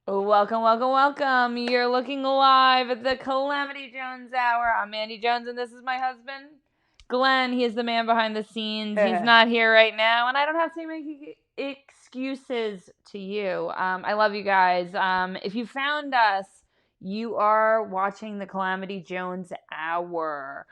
Welcome, welcome, welcome. You're looking live at the Calamity Jones Hour. I'm Andy Jones, and this is my husband, Glenn. He is the man behind the scenes. He's not here right now, and I don't have to make excuses to you. I love you guys. If you found us, you are watching the Calamity Jones Hour.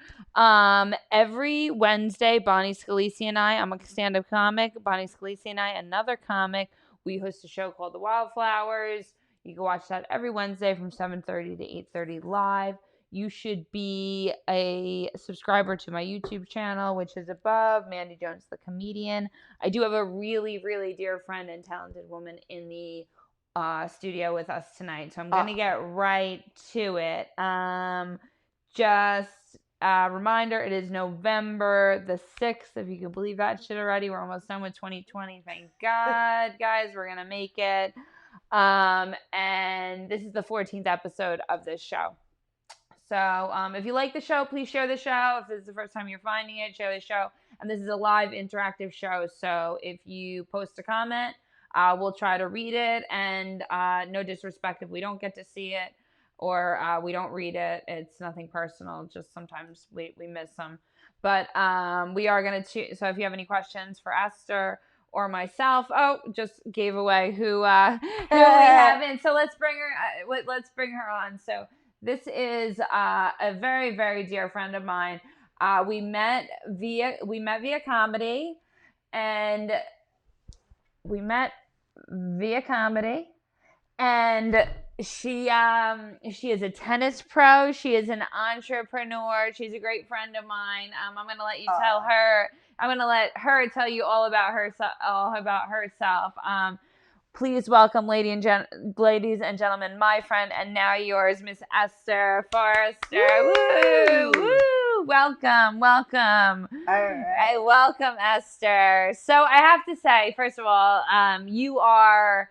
Every Wednesday, Bonnie Scalisi and I'm a stand-up comic. Bonnie Scalisi and another comic. We host a show called The Wildflowers. You can watch that every Wednesday from 7:30 to 8:30 live. You should be a subscriber to my YouTube channel, which is above, Mandy Jones the Comedian. I do have a really, really dear friend and talented woman in the studio with us tonight, so I'm going to get right to it. Just a reminder, it is November the 6th, if you can believe that shit already. We're almost done with 2020. Thank God, guys, we're going to make it. And this is the 14th episode of this show. So if you like the show, please share the show. If this is the first time you're finding it, share the show. And this is a live interactive show. So if you post a comment, we'll try to read it. And no disrespect if we don't get to see it or we don't read it. It's nothing personal. Just sometimes we miss them. But we are going to, so if you have any questions for Esther or myself, just gave away who we have in. So let's bring her on. So this is a very, very dear friend of mine. We met via comedy, and she is a tennis pro. She is an entrepreneur. She's a great friend of mine. I'm gonna let you tell her. I'm gonna let her tell you all about herself. Please welcome, ladies and gentlemen, my friend and now yours, Miss Esther Forrester. Woo! Woo! Welcome. All right. Welcome, Esther. So I have to say, first of all, you are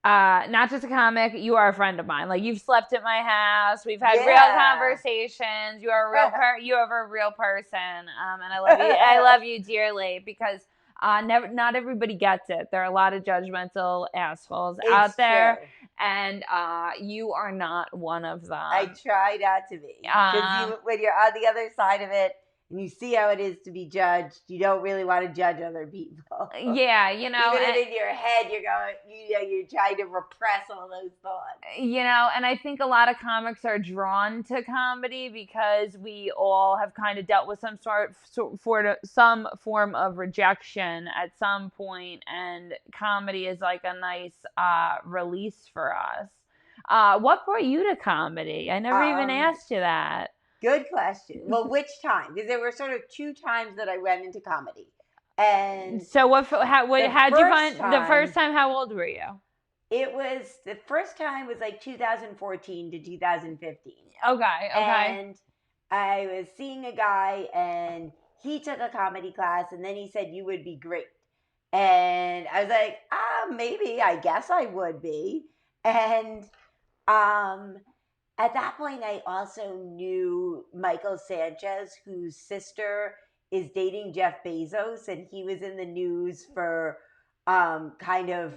not just a comic, you are a friend of mine. Like, you've slept at my house. We've had real conversations. You are a real person. And I love you. I love you dearly because not everybody gets it. There are a lot of judgmental assholes out there. True. And you are not one of them. I try not to be. Because when you're on the other side of it, and you see how it is to be judged, you don't really want to judge other people. Yeah, you know. Even if in your head you're trying to repress all those thoughts. You know, and I think a lot of comics are drawn to comedy because we all have kind of dealt with some form of rejection at some point, and comedy is like a nice release for us. What brought you to comedy? I never even asked you that. Good question. Well, which time? Because there were sort of two times that I went into comedy. And so how'd you find the first time? How old were you? The first time was like 2014 to 2015. Okay. And I was seeing a guy, and he took a comedy class, and then he said, "You would be great." And I was like, maybe, I guess I would be. And at that point, I also knew Michael Sanchez, whose sister is dating Jeff Bezos, and he was in the news for kind of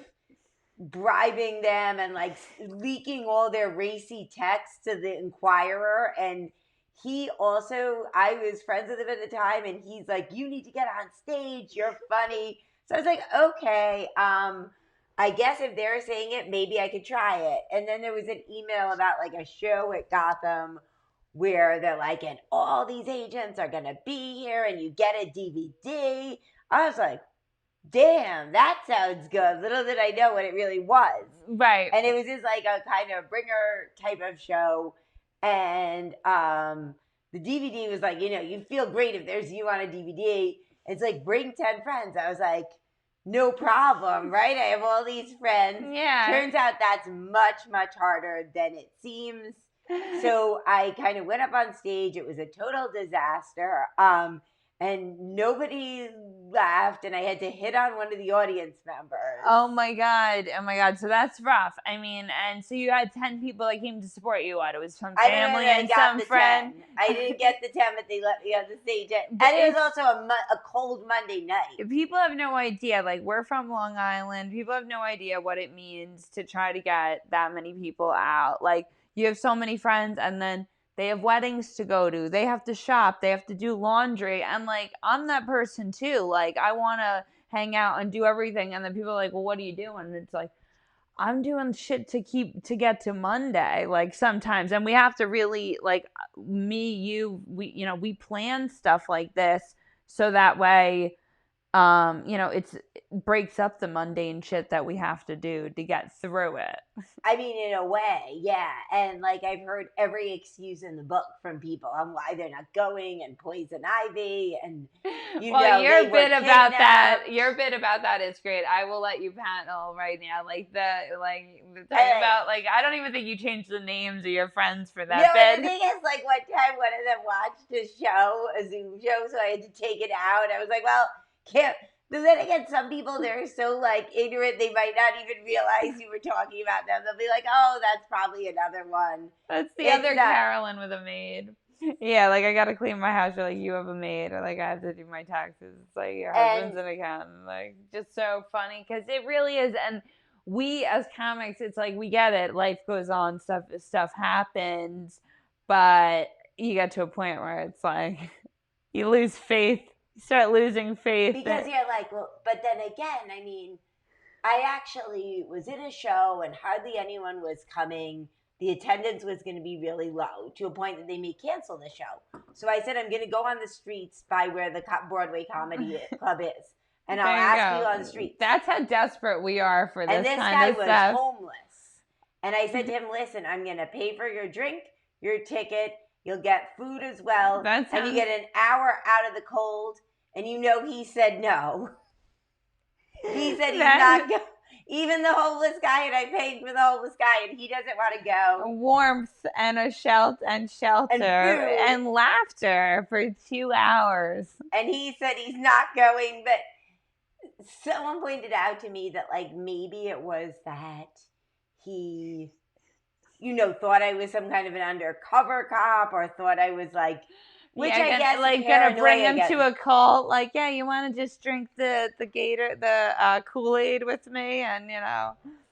bribing them and like leaking all their racy texts to the Inquirer. And I was friends with him at the time, and he's like, "You need to get on stage. You're funny." So I was like, okay, I guess if they're saying it, maybe I could try it. And then there was an email about like a show at Gotham where they're like, and all these agents are going to be here and you get a DVD. I was like, damn, that sounds good. Little did I know what it really was. Right. And it was just like a kind of bringer type of show. And the DVD was like, you feel great if there's you on a DVD. It's like, bring 10 friends. I was like, no problem, right? I have all these friends. Yeah. Turns out that's much, much harder than it seems. So I kind of went up on stage. It was a total disaster. And nobody laughed, and I had to hit on one of the audience members. Oh my god! So that's rough. I mean, and so you had 10 people that came to support you. What? It was some family and some friend. 10. I didn't get the 10, but they let me on the stage. And it was also a cold Monday night. People have no idea. Like, we're from Long Island. People have no idea what it means to try to get that many people out. Like, you have so many friends, and then they have weddings to go to. They have to shop. They have to do laundry. And, like, I'm that person, too. Like, I want to hang out and do everything. And then people are like, well, what are you doing? And it's like, I'm doing shit to get to Monday, like, sometimes. And we have to really, like, we plan stuff like this so that way, it breaks up the mundane shit that we have to do to get through it. I mean, in a way, yeah. And, like, I've heard every excuse in the book from people on why they're not going, and poison ivy, and your bit about that is great. I will let you panel right now. Like about, like, I don't even think you changed the names of your friends for that bit. The thing is, like, one time one of them watched a Zoom show, so I had to take it out. I was like, well, can't. But then again, some people, they're so, like, ignorant, they might not even realize you were talking about them. They'll be like, oh, that's probably another one. That's the other Carolyn with a maid. Yeah, like, I gotta clean my house, or like, you have a maid, or like, I have to do my taxes. It's like, your husband's an accountant. Like, just so funny, because it really is. And we as comics, it's like, we get it. Life goes on, stuff happens, but you get to a point where it's like, you lose faith. You start losing faith. Because you're like, well, but then again, I mean, I actually was in a show and hardly anyone was coming. The attendance was going to be really low, to a point that they may cancel the show. So I said, I'm going to go on the streets by where the Broadway Comedy Club is. And I'll ask you on the street. That's how desperate we are for this kind of stuff. And this guy was homeless. And I said to him, listen, I'm going to pay for your drink, your ticket. You'll get food as well. And you get an hour out of the cold. And he said no. He said he's not going. Even the homeless guy, and I paid for the homeless guy, and he doesn't want to go. Warmth and a shelter and laughter for 2 hours. And he said he's not going, but someone pointed out to me that, like, maybe it was that he, thought I was some kind of an undercover cop, or thought I was, like, which I guess, like, gonna bring him to a cult. Like, yeah, you want to just drink the Kool-Aid with me, and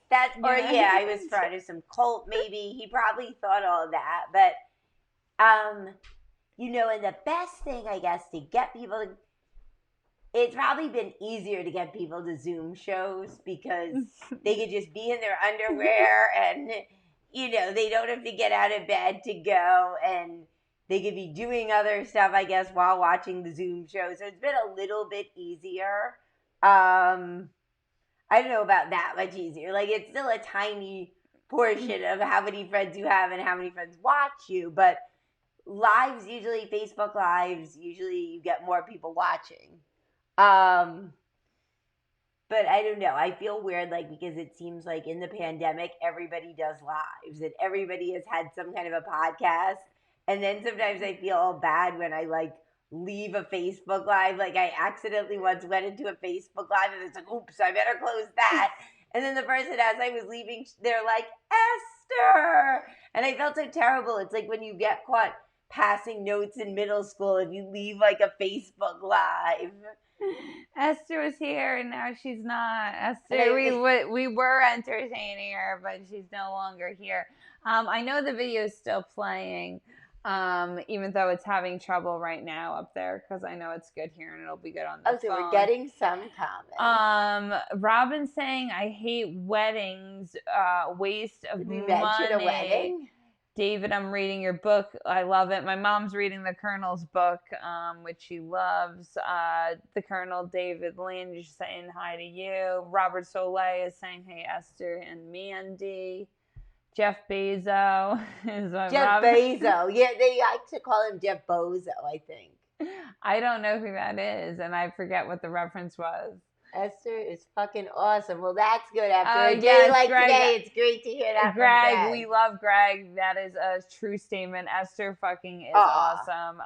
that, or I was part of some cult. Maybe he probably thought all of that, but and the best thing, I guess, to get people to, it's probably been easier to get people to Zoom shows because they could just be in their underwear, and they don't have to get out of bed to go, and they could be doing other stuff, I guess, while watching the Zoom show. So it's been a little bit easier. I don't know about that much easier. Like, it's still a tiny portion of how many friends you have and how many friends watch you. But lives, usually, Facebook Lives, usually you get more people watching. But I don't know. I feel weird, like, because it seems like in the pandemic, everybody does lives. And everybody has had some kind of a podcast. And then sometimes I feel all bad when I, like, leave a Facebook Live. Like, I accidentally once went into a Facebook Live, and it's like, oops, I better close that. And then the person, as I was leaving, they're like, Esther! And I felt so terrible. It's like when you get caught passing notes in middle school if you leave, like, a Facebook Live. Esther was here, and now she's not. Esther, we were entertaining her, but she's no longer here. I know the video is still playing. Even though it's having trouble right now up there, because I know it's good here and it'll be good on the phone. So we're getting some comments. Robin's saying, I hate weddings, waste of money. Mention a wedding? David, I'm reading your book. I love it. My mom's reading the Colonel's book, which she loves. The Colonel, David Lynn, just saying hi to you. Robert Soleil is saying, hey, Esther and Mandy. Jeff Bezos is Bezos. Yeah, they like to call him Jeff Bozo, I think. I don't know who that is, and I forget what the reference was. Esther is fucking awesome. Well, that's good after a day like Greg, today. It's great to hear that Greg, from Greg. We love Greg. That is a true statement. Esther fucking is awesome.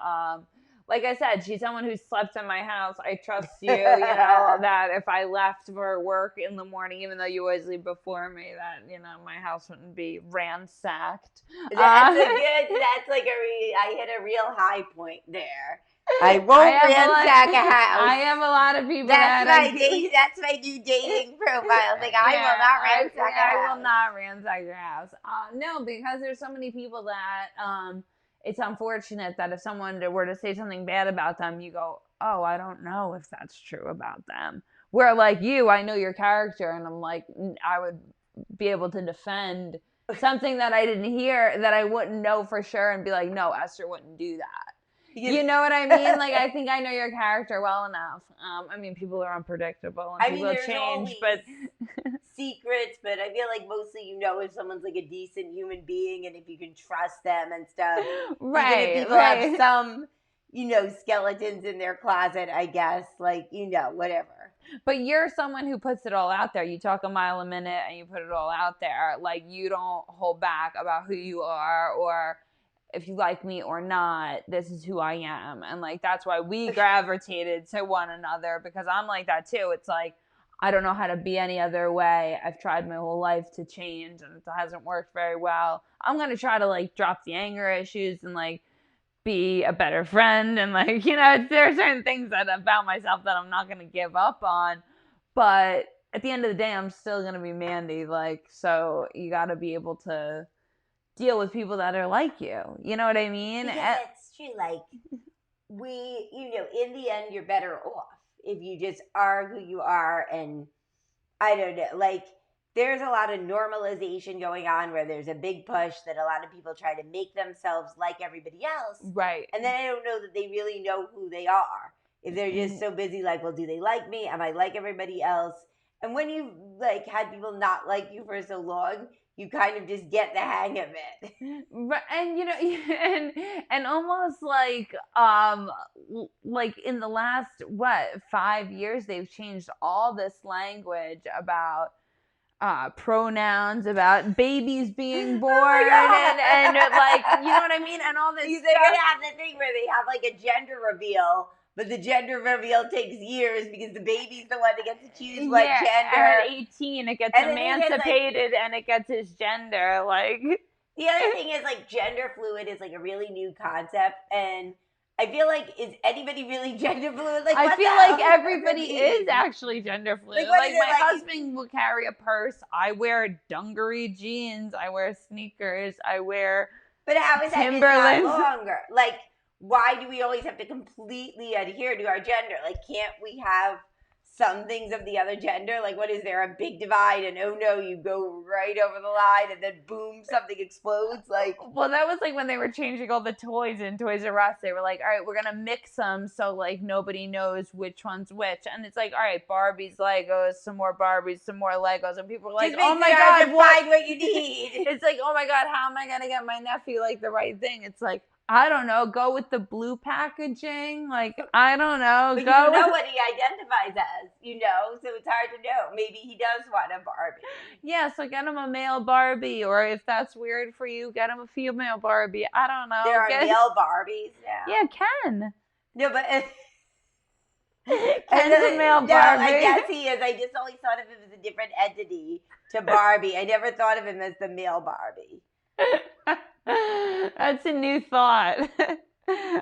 like I said, she's someone who slept in my house. I trust you, that if I left for work in the morning, even though you always leave before me, that, my house wouldn't be ransacked. That's I hit a real high point there. I won't ransack a house. I have a lot of people that's my new dating profile. Like, I will not ransack a house. I will not ransack your house. No, because there's so many people that it's unfortunate that if someone were to say something bad about them, you go, oh, I don't know if that's true about them. Where like you, I know your character, and I'm like, I would be able to defend something that I didn't hear, that I wouldn't know for sure, and be like, no, Esther wouldn't do that. You know what I mean? Like, I think I know your character well enough. I mean, people are unpredictable and people change, but secrets. But I feel like mostly if someone's like a decent human being and if you can trust them and stuff. Right. Even if people have some, skeletons in their closet, I guess, like, whatever. But you're someone who puts it all out there. You talk a mile a minute and you put it all out there. Like, you don't hold back about who you are, or if you like me or not, this is who I am. And like, that's why we gravitated to one another, because I'm like that too. It's like, I don't know how to be any other way. I've tried my whole life to change and it hasn't worked very well. I'm going to try to like drop the anger issues and like be a better friend. And like, there are certain things about myself that I'm not going to give up on. But at the end of the day, I'm still going to be Mandy. Like, so you got to be able to deal with people that are like you. You know what I mean? Because that's true. Like, in the end, you're better off if you just are who you are. And I don't know, like, there's a lot of normalization going on where there's a big push that a lot of people try to make themselves like everybody else. Right. And then I don't know that they really know who they are. If they're just so busy, like, well, do they like me? Am I like everybody else? And when you like had people not like you for so long, you kind of just get the hang of it. And and almost like in the last 5 years, they've changed all this language about pronouns, about babies being born, and like, you know what I mean, and all this They're gonna have the thing where they have like a gender reveal, but the gender reveal takes years because the baby's the one that gets to choose what gender. At 18, it gets emancipated, and it gets his gender. Like, the other thing is, like, gender fluid is like a really new concept, and I feel like, is anybody really gender fluid? Like, I feel like everybody is actually gender fluid. Like my husband will carry a purse. I wear dungaree jeans. I wear sneakers. I wear But how is that not longer? Like, why do we always have to completely adhere to our gender? Like, can't we have some things of the other gender? Like, what is there, a big divide, and oh no, you go right over the line and then boom, something explodes? Like, well, that was like when they were changing all the toys in Toys R Us. They were like, all right, we're gonna mix them so like nobody knows which one's which. And it's like, all right, Barbies, Legos, some more Barbies, some more Legos, and people were like, oh my god, find what you need. It's like, oh my god, how am I gonna get my nephew like the right thing? It's like, I don't know, go with the blue packaging. Like, I don't know. But you don't know what he identifies as, so it's hard to know. Maybe he does want a Barbie. Yeah, so get him a male Barbie, or if that's weird for you, get him a female Barbie. I don't know. There are male Barbies now. Yeah, Ken. No, but Ken's a male Barbie. I guess he is. I just always thought of him as a different entity to Barbie. I never thought of him as the male Barbie. That's a new thought.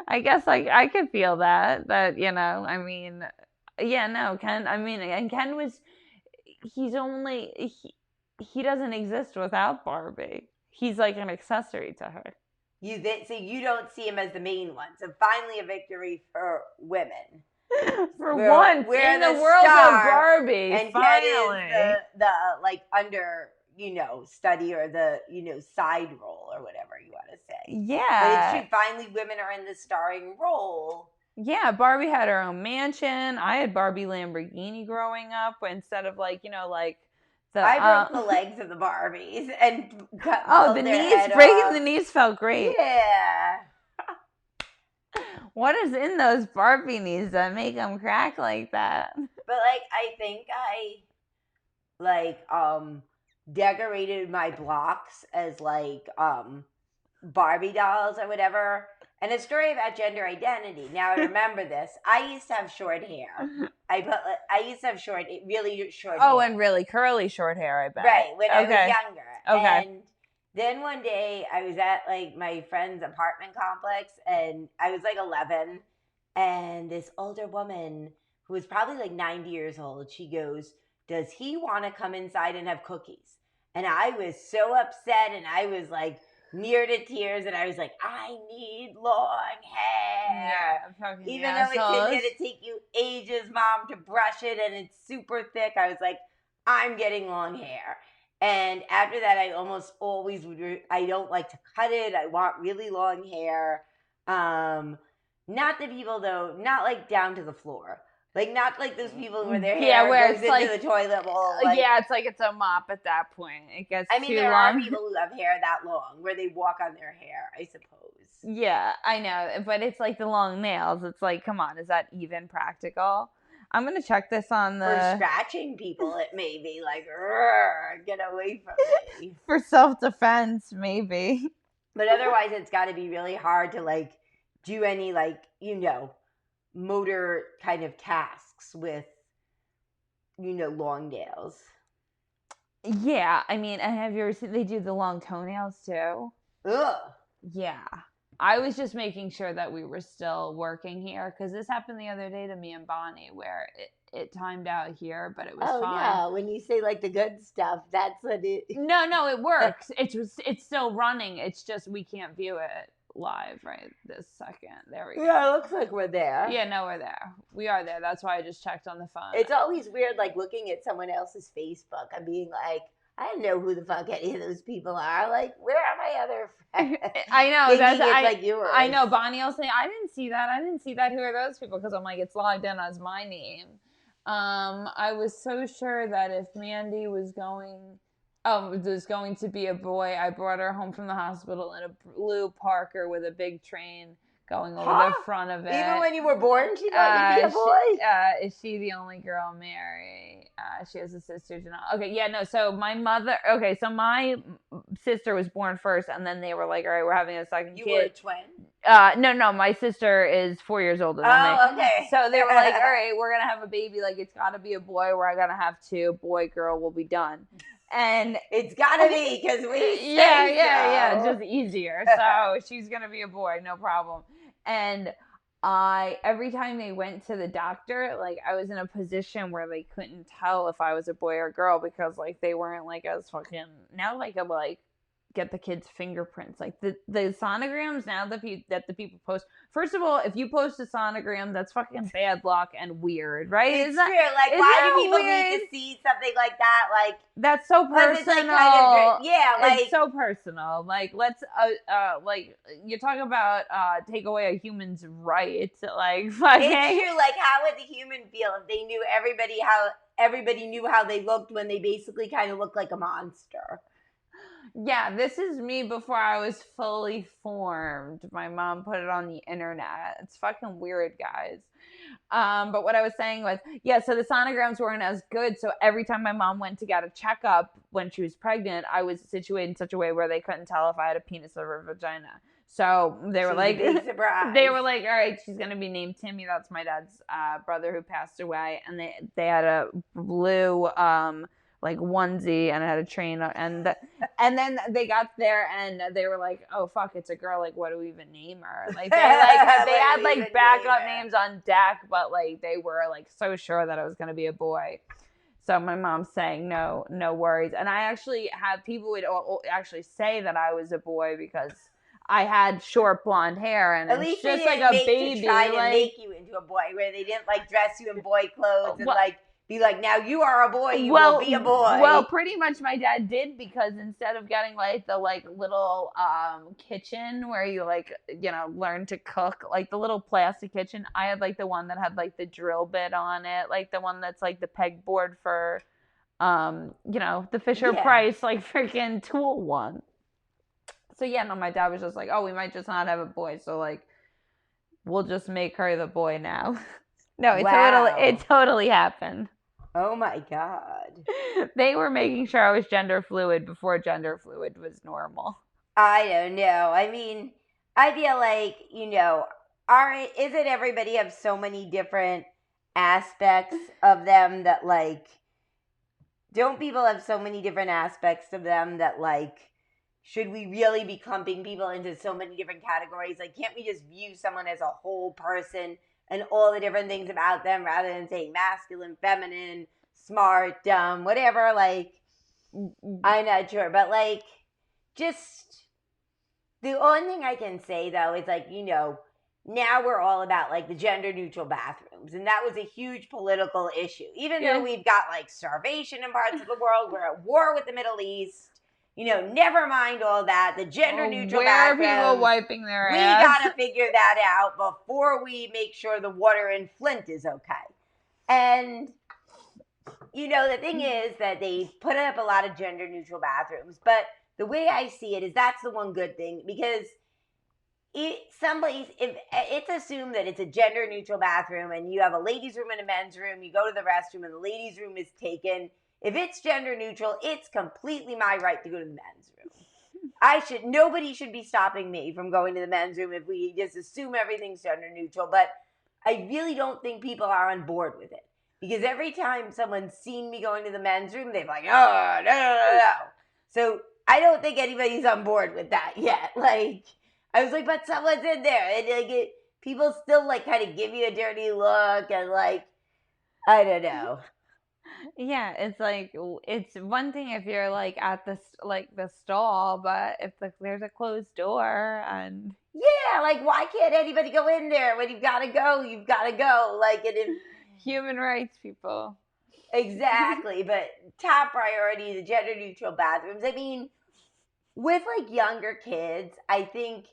I guess I could feel that, I mean, yeah, no, Ken, I mean, and Ken he doesn't exist without Barbie. He's like an accessory to her. So you don't see him as the main one. So finally a victory for women. Once in the world of Barbie, and finally. Ken is the like under study, or the, side role, or whatever you want to say. Yeah. But it's true, finally women are in the starring role. Yeah, Barbie had her own mansion. I had Barbie Lamborghini growing up, instead of like, I broke the legs of the Barbies and cut the knees, breaking the knees felt great. Yeah. What is in those Barbie knees that make them crack like that? But like, I think I decorated my blocks as like Barbie dolls or whatever, And a story about gender identity. Now I remember this. I used to have short hair. I used to have really short hair. Oh, and really curly short hair, I bet. Right, when I was younger. Okay. And then one day I was at like my friend's apartment complex and I was like 11 and this older woman who was probably like 90 years old, she goes, "Does he want to come inside and have cookies?" And I was so upset and I was like near to tears and I was like, "I need long hair." Yeah, Even though it's going to take you ages, Mom, to brush it and it's super thick, I was like, I'm getting long hair. And after that, I almost always would. I don't like to cut it. I want really long hair. Not the people though. Not like down to the floor. Like not like those people where their hair goes into like, the toilet bowl. Like, it's like it's a mop at that point. It gets too long. I mean, there are people who have hair that long where they walk on their hair, I suppose. Yeah, I know, but it's like the long nails. It's like, come on, is that even practical? I'm gonna check this on the. For scratching people, it may be like, get away from me. For self-defense, maybe. But otherwise, it's got to be really hard to like do any like motor kind of tasks with long nails. Yeah, I mean, and have you ever seen they do the long toenails too? Ugh. Yeah. I was just making sure that we were still working here because this happened the other day to me and Bonnie where it timed out here, but it was fine. Oh, no. When you say like the good stuff, that's what it... No, it works. It's still running. It's just we can't view it live right this second. There we go. Yeah, it looks like we're there. Yeah, no, we're there. We are there. That's why I just checked on the phone. It's always weird like looking at someone else's Facebook and being like, I don't know who the fuck any of those people are. Like, where are my other friends? I know. Like yours. I know. Bonnie will say, I didn't see that. Who are those people? Because I'm like, it's logged in as my name. I was so sure that if Mandy was going to be a boy, I brought her home from the hospital in a blue Parker with a big train going over the front of it. Even when you were born, she thought you'd be a boy? Is she the only girl, Mary? She has a sister, Janelle. Okay, yeah, no, so my sister was born first, and then they were like, all right, we're having a second kid. You were a twin? No, my sister is 4 years older than me. Oh, okay. So they were like, all right, we're going to have a baby. Like, it's got to be a boy. We're going to have two. Boy, girl, we'll be done. And it's gotta be because we yeah, just easier. So she's gonna be a boy, no problem. And every time they went to the doctor, like I was in a position where they couldn't tell if I was a boy or girl because like they weren't like as fucking now like a like get the kids' fingerprints. Like the sonograms now that the people post. First of all, if you post a sonogram, that's fucking bad luck and weird, right? It's true. Like, why do people need to see something like that? Like, that's so personal. It's like kind of, yeah, like it's so personal. Like, let's like you talk about take away a human's rights. Like, fucking. It's true. Like, how would the human feel if they knew everybody knew how they looked when they basically kind of looked like a monster? Yeah, this is me before I was fully formed. My mom put it on the internet. It's fucking weird, guys. But what I was saying was, yeah, so the sonograms weren't as good. So every time my mom went to get a checkup when she was pregnant, I was situated in such a way where they couldn't tell if I had a penis or a vagina. So they were like, they were like, all right, she's going to be named Timmy. That's my dad's brother who passed away. And they had a blue, like onesie and it had a train and then they got there and they were like, oh fuck, it's a girl, like what do we even name her? Like they had like backup names on deck, but like they were like so sure that it was gonna be a boy. So my mom's saying no worries. And I actually had people would actually say that I was a boy because I had short blonde hair and it's just like a baby to try to make you into a boy where they didn't like dress you in boy clothes and like be like, now you are a boy, you will be a boy. Well, pretty much my dad did because instead of getting like the like little kitchen where you like, learn to cook, like the little plastic kitchen, I had like the one that had like the drill bit on it, like the one that's like the pegboard for, the Fisher Price like freaking tool one. So yeah, no, my dad was just like, oh, we might just not have a boy, so like, we'll just make her the boy now. No, it totally happened. Oh my God. They were making sure I was gender fluid before gender fluid was normal. I don't know. I mean, I feel like, isn't everybody have so many different aspects of them that like, don't people have so many different aspects of them that like, should we really be clumping people into so many different categories? Like, can't we just view someone as a whole person and all the different things about them rather than saying masculine, feminine, smart, dumb, whatever? Like, I'm not sure, but like, just the only thing I can say though is like, now we're all about like the gender neutral bathrooms, and that was a huge political issue. Even though we've got like starvation in parts of the world, we're at war with the Middle East. Never mind all that. The gender neutral Where bathrooms. are people wiping their we ass? We gotta figure that out before we make sure the water in Flint is okay. And the thing is that they put up a lot of gender neutral bathrooms, but the way I see it is that's the one good thing, because if it's assumed that it's a gender neutral bathroom and you have a ladies' room and a men's room, you go to the restroom and the ladies' room is taken. If it's gender neutral, it's completely my right to go to the men's room. Nobody should be stopping me from going to the men's room if we just assume everything's gender neutral. But I really don't think people are on board with it, because every time someone's seen me going to the men's room, they're like, oh, no. So I don't think anybody's on board with that yet. Like, I was like, but someone's in there. And like, people still like kind of give you a dirty look, and like, I don't know. Yeah, it's like, it's one thing if you're like at the stall, but if there's a closed door and yeah, like, why can't anybody go in there? When you've got to go, you've got to go. Like, human rights people. Exactly, but top priority, the gender neutral bathrooms. I mean, with like younger kids, I think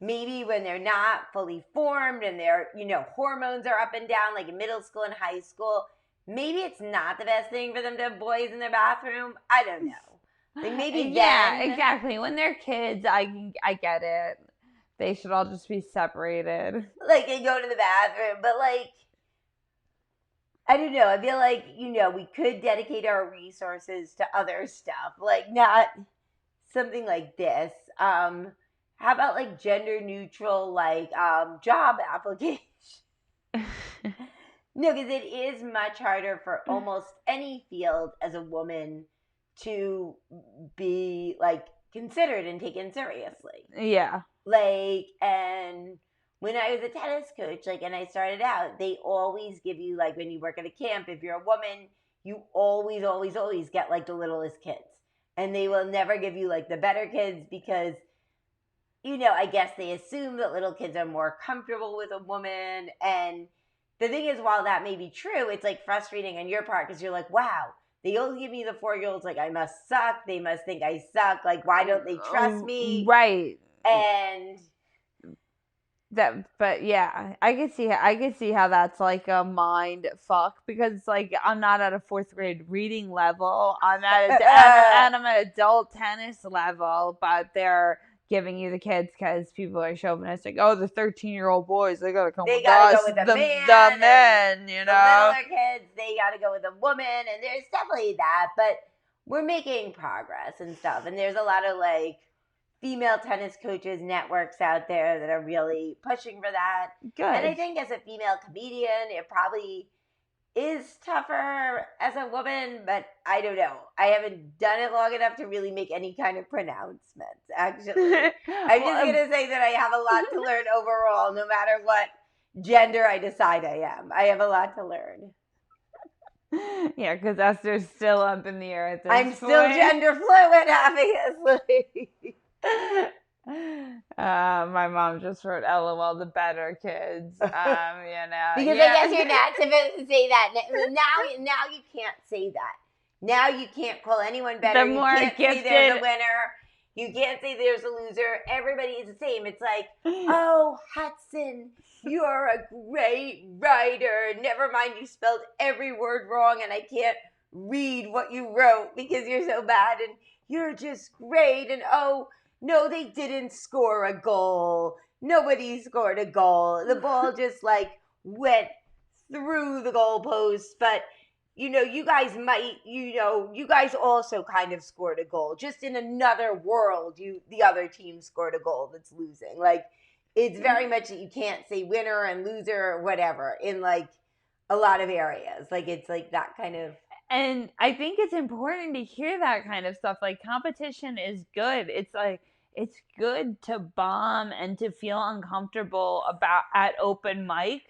maybe when they're not fully formed and their hormones are up and down, like in middle school and high school, maybe it's not the best thing for them to have boys in their bathroom. I don't know. Like, maybe yeah, exactly. When they're kids, I get it. They should all just be separated. Like, they go to the bathroom, but like, I don't know. I feel like, we could dedicate our resources to other stuff, like not something like this. How about like gender neutral, like job application? No, because it is much harder for almost any field as a woman to be like considered and taken seriously. Yeah. Like, and when I was a tennis coach, like, and I started out, they always give you, like, when you work at a camp, if you're a woman, you always, always, always get like the littlest kids. And they will never give you like the better kids, because I guess they assume that little kids are more comfortable with a woman. And the thing is, while that may be true, it's like frustrating on your part, because you're like, wow, they only give me the 4-year-olds. Like, I must suck. They must think I suck. Like, why don't they trust me? Right. And but yeah, I could see how that's like a mind fuck, because it's like, I'm not at a 4th grade reading level. I'm at and I'm at adult tennis level, but they're giving you the kids because people are chauvinistic. Oh, the 13-year-old boys, they gotta come with us. Go with the men, The littler kids, they gotta go with a woman, and there's definitely that. But we're making progress and stuff, and there's a lot of like female tennis coaches networks out there that are really pushing for that. Good. And I think as a female comedian, it probably is tougher as a woman, but I don't know. I haven't done it long enough to really make any kind of pronouncements, actually. I'm just going to say that I have a lot to learn overall, no matter what gender I decide I am. I have a lot to learn. Yeah, because Esther's still up in the air at this I'm point. still gender fluid, obviously. My mom just wrote LOL, the better kids. Because I guess you're not supposed to say that. Now you can't say that. Now you can't call anyone better. The more you can't gifted. say there's a winner. You can't say there's a loser. Everybody is the same. It's like, oh, Hudson, you're a great writer. Never mind, you spelled every word wrong, and I can't read what you wrote because you're so bad, and you're just great. And oh, no, they didn't score a goal. Nobody scored a goal. The ball just like went through the goalpost. But, you guys might, you guys also kind of scored a goal. Just in another world, the other team scored a goal that's losing. Like, it's very much that you can't say winner and loser or whatever in like a lot of areas. Like it's like that kind of. And I think it's important to hear that kind of stuff. Like competition is good. It's like it's good to bomb and to feel uncomfortable about at open mic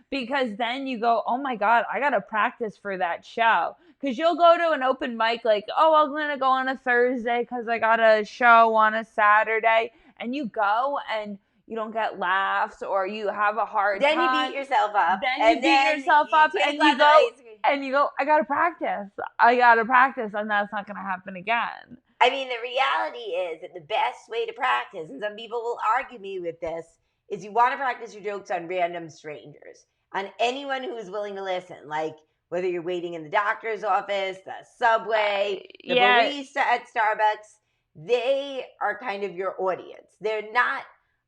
because then you go, oh my god, I gotta practice for that show. Because you'll go to an open mic like, oh, I'm gonna go on a Thursday because I got a show on a Saturday, and you go and you don't get laughs or you have a hard then time. You beat yourself up. Then you beat yourself up and you go, I gotta practice, and that's not gonna happen again. I mean, the reality is that the best way to practice, and some people will argue me with this, is you want to practice your jokes on random strangers, on anyone who is willing to listen. Like whether you're waiting in the doctor's office, the subway, the barista at Starbucks, they are kind of your audience. They're not,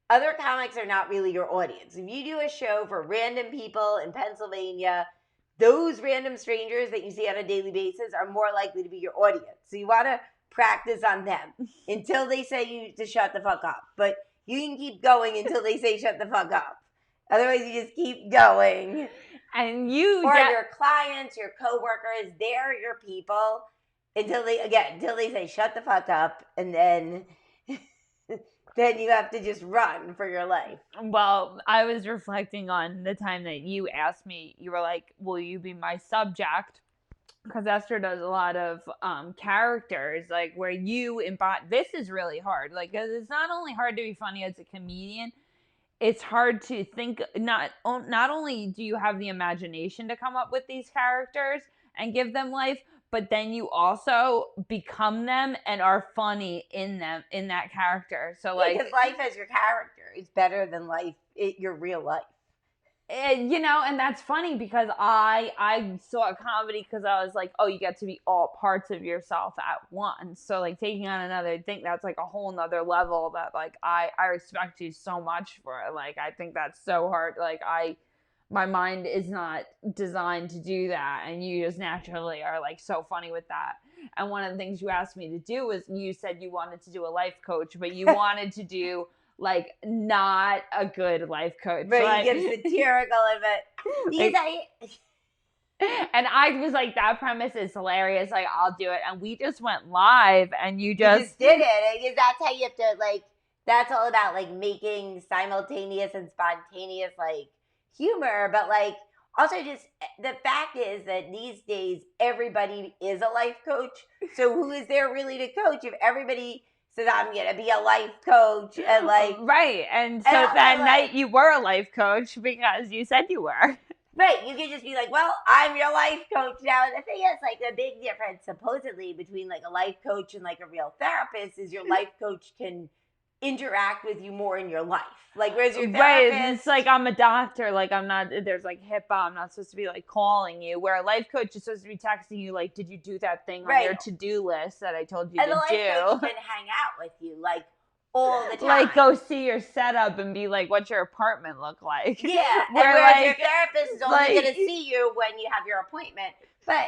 other comics are not really your audience. If you do a show for random people in Pennsylvania, those random strangers that you see on a daily basis are more likely to be your audience. So you want to practice on them until they say you to shut the fuck up. But you can keep going until they say shut the fuck up. Otherwise, you just keep going. And your clients, your coworkers, they're your people until they say shut the fuck up, and then then you have to just run for your life. Well, I was reflecting on the time that you asked me. You were like, "Will you be my subject?" Because Esther does a lot of characters, like where you embody. This is really hard. Like, cause it's not only hard to be funny as a comedian, it's hard to think. Not only do you have the imagination to come up with these characters and give them life, but then you also become them and are funny in that character. So like, because life as your character is better than your real life. And, and that's funny because I saw comedy because I was like, oh, you get to be all parts of yourself at once. So like taking on another thing, that's like a whole nother level that like I respect you so much for. Like I think that's so hard. Like my mind is not designed to do that, and you just naturally are like so funny with that. And one of the things you asked me to do was, you said you wanted to do a life coach, but you wanted to do like not a good life coach. But like, you get satirical of it. And I was like, that premise is hilarious. Like, I'll do it. And we just went live, and you just did it. Because that's how you have to, like, that's all about, like, making simultaneous and spontaneous, like, humor. But, like, also just the fact is that these days, everybody is a life coach. So who is there really to coach if everybody says, I'm going to be a life coach? And, like... Right. And so that night you were a life coach because you said you were. Right, you can just be like, well, I'm your life coach now. And the thing is, like, the big difference, supposedly, between, like, a life coach and, like, a real therapist is your life coach can interact with you more in your life. Like, whereas your therapist... Right, it's like I'm a doctor. Like, I'm not... There's, like, HIPAA. I'm not supposed to be, like, calling you. Where a life coach is supposed to be texting you, like, did you do that thing on your to-do list that I told you to do? And the life coach can hang out with you, like, all the time. Like, go see your setup and be like, what's your apartment look like? Yeah, whereas like, your therapist is only going to see you when you have your appointment. But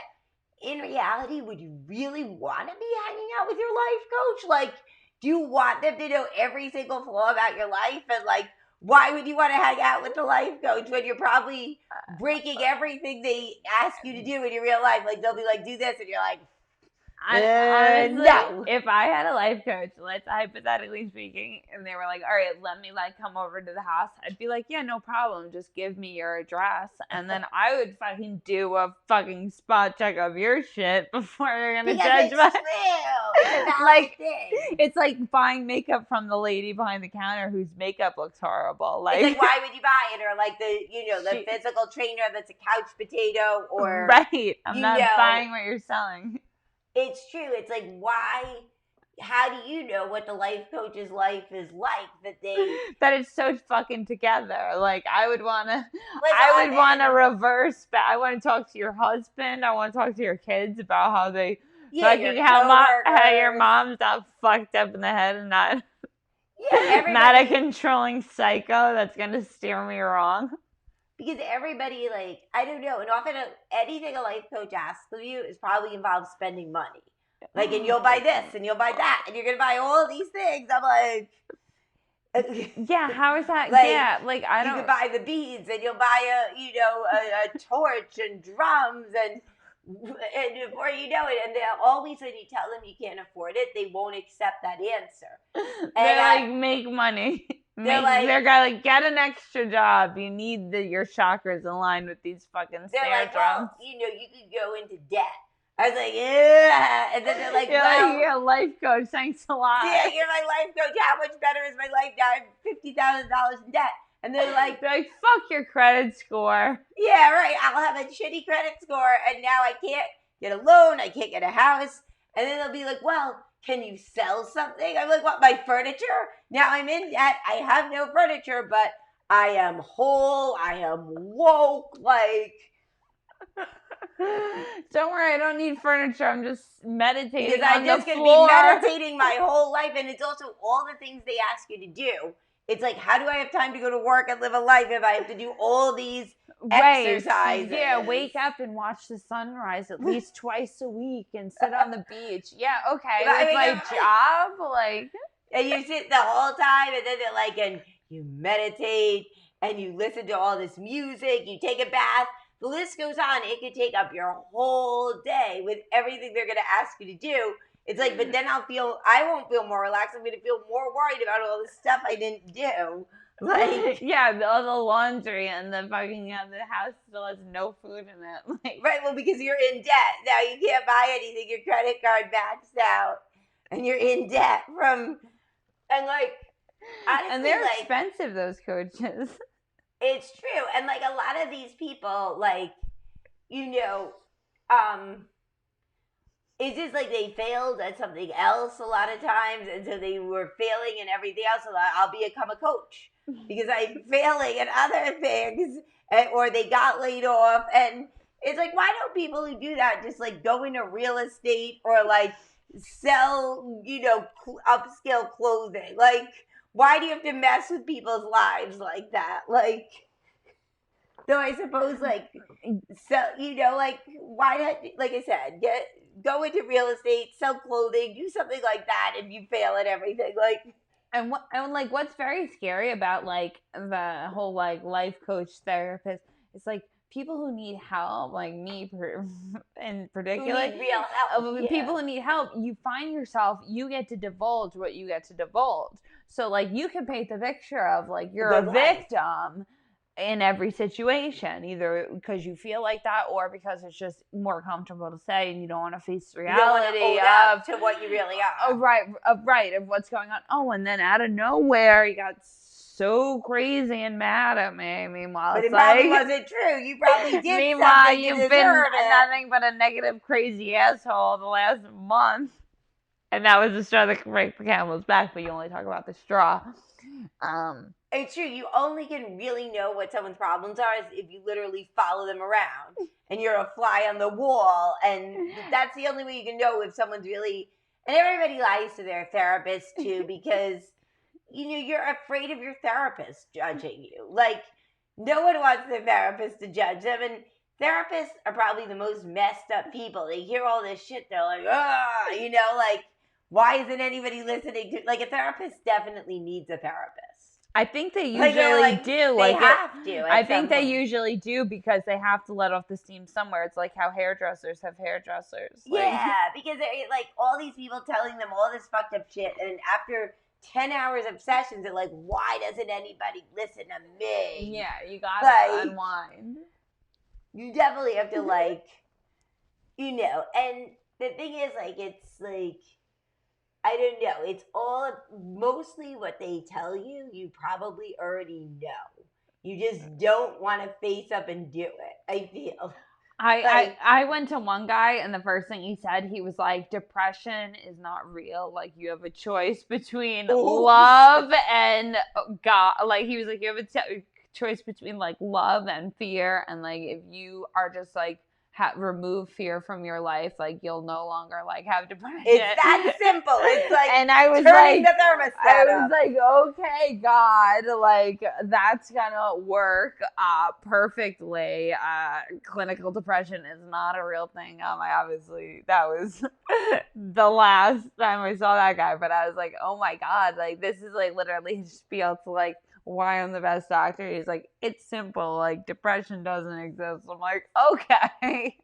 in reality, would you really want to be hanging out with your life coach? Like, do you want them to know every single flaw about your life? And, like, why would you want to hang out with the life coach when you're probably breaking everything they ask you to do in your real life? Like, they'll be like, do this, and you're like... Honestly, no. If I had a life coach, let's hypothetically speaking, and they were like, all right, let me like come over to the house, I'd be like, yeah, no problem. Just give me your address. And then I would fucking do a fucking spot check of your shit before you're going to judge my... It's like, it's like buying makeup from the lady behind the counter whose makeup looks horrible. Like, it's like, why would you buy it? Or like the physical trainer that's a couch potato, or... Right. I'm not buying what you're selling. It's true. It's like, why? How do you know what the life coach's life is like that it's so fucking together? Like, I would want to reverse back. I want to talk to your husband. I want to talk to your kids about how they how your mom's not fucked up in the head and not not a controlling psycho that's gonna steer me wrong. Because everybody, like, I don't know, and often anything a life coach asks of you is probably involves spending money. Like, and you'll buy this, and you'll buy that, and you're going to buy all these things. I'm like, Yeah, how is that? Like, yeah, like I don't. You could buy the beads, and you'll buy a torch and drums, and before you know it, and they'll always, when you tell them you can't afford it, they won't accept that answer. They're like, make money. They're like, get an extra job. You need your chakras aligned with these fucking snare drums. Well, you could go into debt. I was like, yeah. And then they're like, you're a life coach. Thanks a lot. Yeah, you're my life coach. How much better is my life now? I'm $50,000 in debt. And they're like, fuck your credit score. Yeah, right. I'll have a shitty credit score, and now I can't get a loan. I can't get a house. And then they'll be like, well, can you sell something? I'm like, what, my furniture? Now I'm in debt. I have no furniture, but I am whole. I am woke. Like, don't worry, I don't need furniture. I'm just meditating because I'm just going to be meditating my whole life. And it's also all the things they ask you to do. It's like, how do I have time to go to work and live a life if I have to do all these exercises? Yeah, wake up and watch the sunrise at least twice a week and sit on the beach. Yeah, okay. With my job, like. And you sit the whole time, and then they're like, and you meditate, and you listen to all this music, you take a bath. The list goes on. It could take up your whole day with everything they're going to ask you to do. It's like, but then I won't feel more relaxed. I'm going to feel more worried about all the stuff I didn't do. Like, yeah, all the laundry and the fucking, the house still has no food in it. Like, right, well, because you're in debt. Now you can't buy anything. Your credit card maxed out. And you're in debt from, and like, honestly, and they're expensive, those coaches. It's true. And like a lot of these people, like, it's just like they failed at something else a lot of times, and so they were failing in everything else. So I'll become a coach because I'm failing at other things, or they got laid off. And it's like, why don't people who do that just like go into real estate or like sell, upscale clothing? Like, why do you have to mess with people's lives like that? Like, though I suppose, like, so, like, why not, like I said, go into real estate, sell clothing, do something like that if you fail at everything. Like, and what's very scary about, like, the whole, like, life coach therapist, it's like, people who need help, like me in particular, who need real help. People who need help, you find yourself, you get to divulge what you get to divulge. So, like, you can paint the picture of, like, you're a victim in every situation, either because you feel like that or because it's just more comfortable to say and you don't want to face the reality of to what you really are. Right, of what's going on. Oh, and then out of nowhere, you got so crazy and mad at me. Meanwhile, but it probably wasn't true. You probably did. Meanwhile, you've been nothing but a negative, crazy asshole the last month. And that was the straw that break the camel's back, but you only talk about the straw. It's true. You only can really know what someone's problems are if you literally follow them around and you're a fly on the wall. And that's the only way you can know if someone's really. And everybody lies to their therapist too, because you're afraid of your therapist judging you. Like, no one wants their therapist to judge them, and therapists are probably the most messed up people. They hear all this shit, they're like, like, why isn't anybody listening to? Like, a therapist definitely needs a therapist. I think they usually do. They have to. I think they usually do because they have to let off the steam somewhere. It's like how hairdressers have hairdressers. Yeah, because like all these people telling them all this fucked up shit, and after 10 hours of sessions, they're like, why doesn't anybody listen to me? Yeah, you gotta unwind. You definitely have to, like, and the thing is, like, it's like, I don't know. It's all mostly what they tell you, you probably already know. You just don't want to face up and do it, I feel. I went to one guy, and the first thing he said, he was like, depression is not real. Like, you have a choice between love and God. Like, he was like, you have a choice between, like, love and fear. And, like, if you are just, like, remove fear from your life, like you'll no longer like have depression. It's that simple. It's like and I was turning like, the thermostat I was up. like, okay, God, like that's gonna work perfectly. Clinical depression is not a real thing. Obviously that was the last time I saw that guy, but I was like, oh my God, like this is like literally his spiel to like why I'm the best doctor. He's like, it's simple, like depression doesn't exist. I'm like, okay.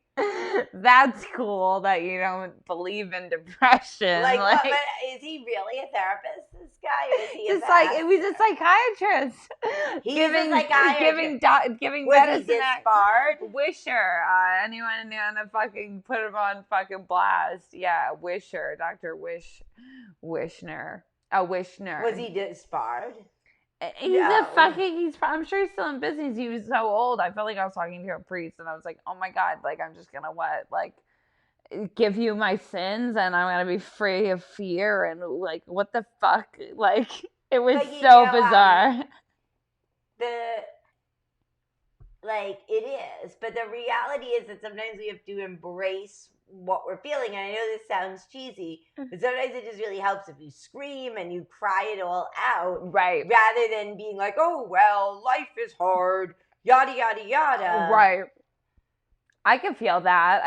That's cool that you don't believe in depression. Like what? But is he really a therapist? This guy, or is he just like it was a psychiatrist. He's giving, a psychiatrist. Giving Was medicine. he disbarred? Wisher. Anyone gonna fucking put him on fucking blast? Yeah, Wisher, Dr. Wishner. Wishner. Was he disbarred? He's I'm sure he's still in business. He was so old. I felt like I was talking to a priest and I was like, oh my God, like I'm just gonna give you my sins and I'm gonna be free of fear and like what the fuck? Like it was so bizarre. It is, but the reality is that sometimes we have to embrace what we're feeling. And I know this sounds cheesy, but sometimes it just really helps if you scream and you cry it all out. Right. Rather than being like, oh, well, life is hard, yada, yada, yada. Right. I can feel that.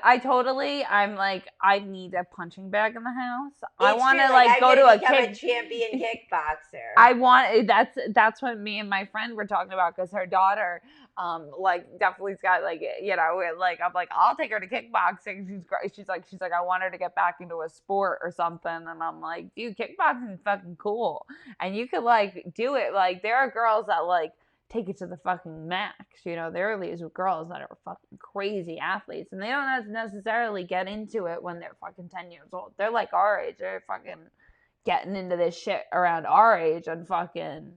I'm like, I need a punching bag in the house. I want to like go to a champion kickboxer. That's what me and my friend were talking about because her daughter, like definitely's got like, you know, like I'm like, I'll take her to kickboxing. She's like, I want her to get back into a sport or something. And I'm like, dude, kickboxing is fucking cool. And you could like do it. Like there are girls that like take it to the fucking max. You know, there are these girls that are fucking crazy athletes and they don't necessarily get into it when they're fucking 10 years old. They're like our age. They're fucking getting into this shit around our age and fucking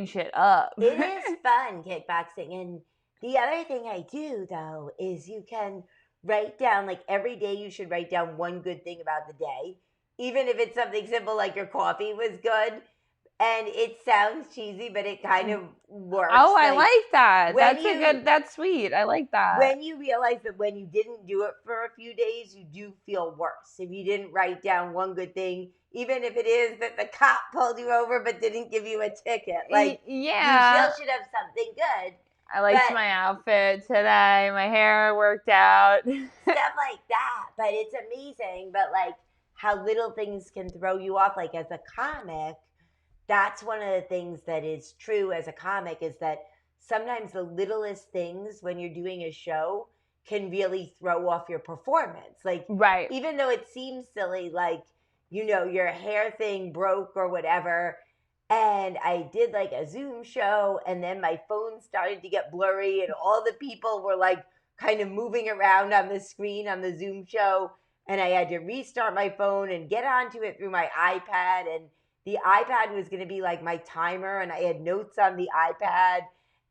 shit up. It is fun, kickboxing. And the other thing I do, though, is you can write down, like every day you should write down one good thing about the day. Even if it's something simple like your coffee was good. And it sounds cheesy, but it kind of works. Oh, I like that. That's sweet. I like that. When you realize that when you didn't do it for a few days, you do feel worse. If you didn't write down one good thing, even if it is that the cop pulled you over but didn't give you a ticket. Like, yeah. You still should have something good. I liked my outfit today. My hair worked out. Stuff like that. But it's amazing. But like how little things can throw you off. Like as a comic, that's one of the things that is true as a comic is that sometimes the littlest things when you're doing a show can really throw off your performance. Like, right. Even though it seems silly, like, you know, your hair thing broke or whatever. And I did like a Zoom show and then my phone started to get blurry and all the people were like kind of moving around on the screen on the Zoom show. And I had to restart my phone and get onto it through my iPad. And the iPad was going to be like my timer and I had notes on the iPad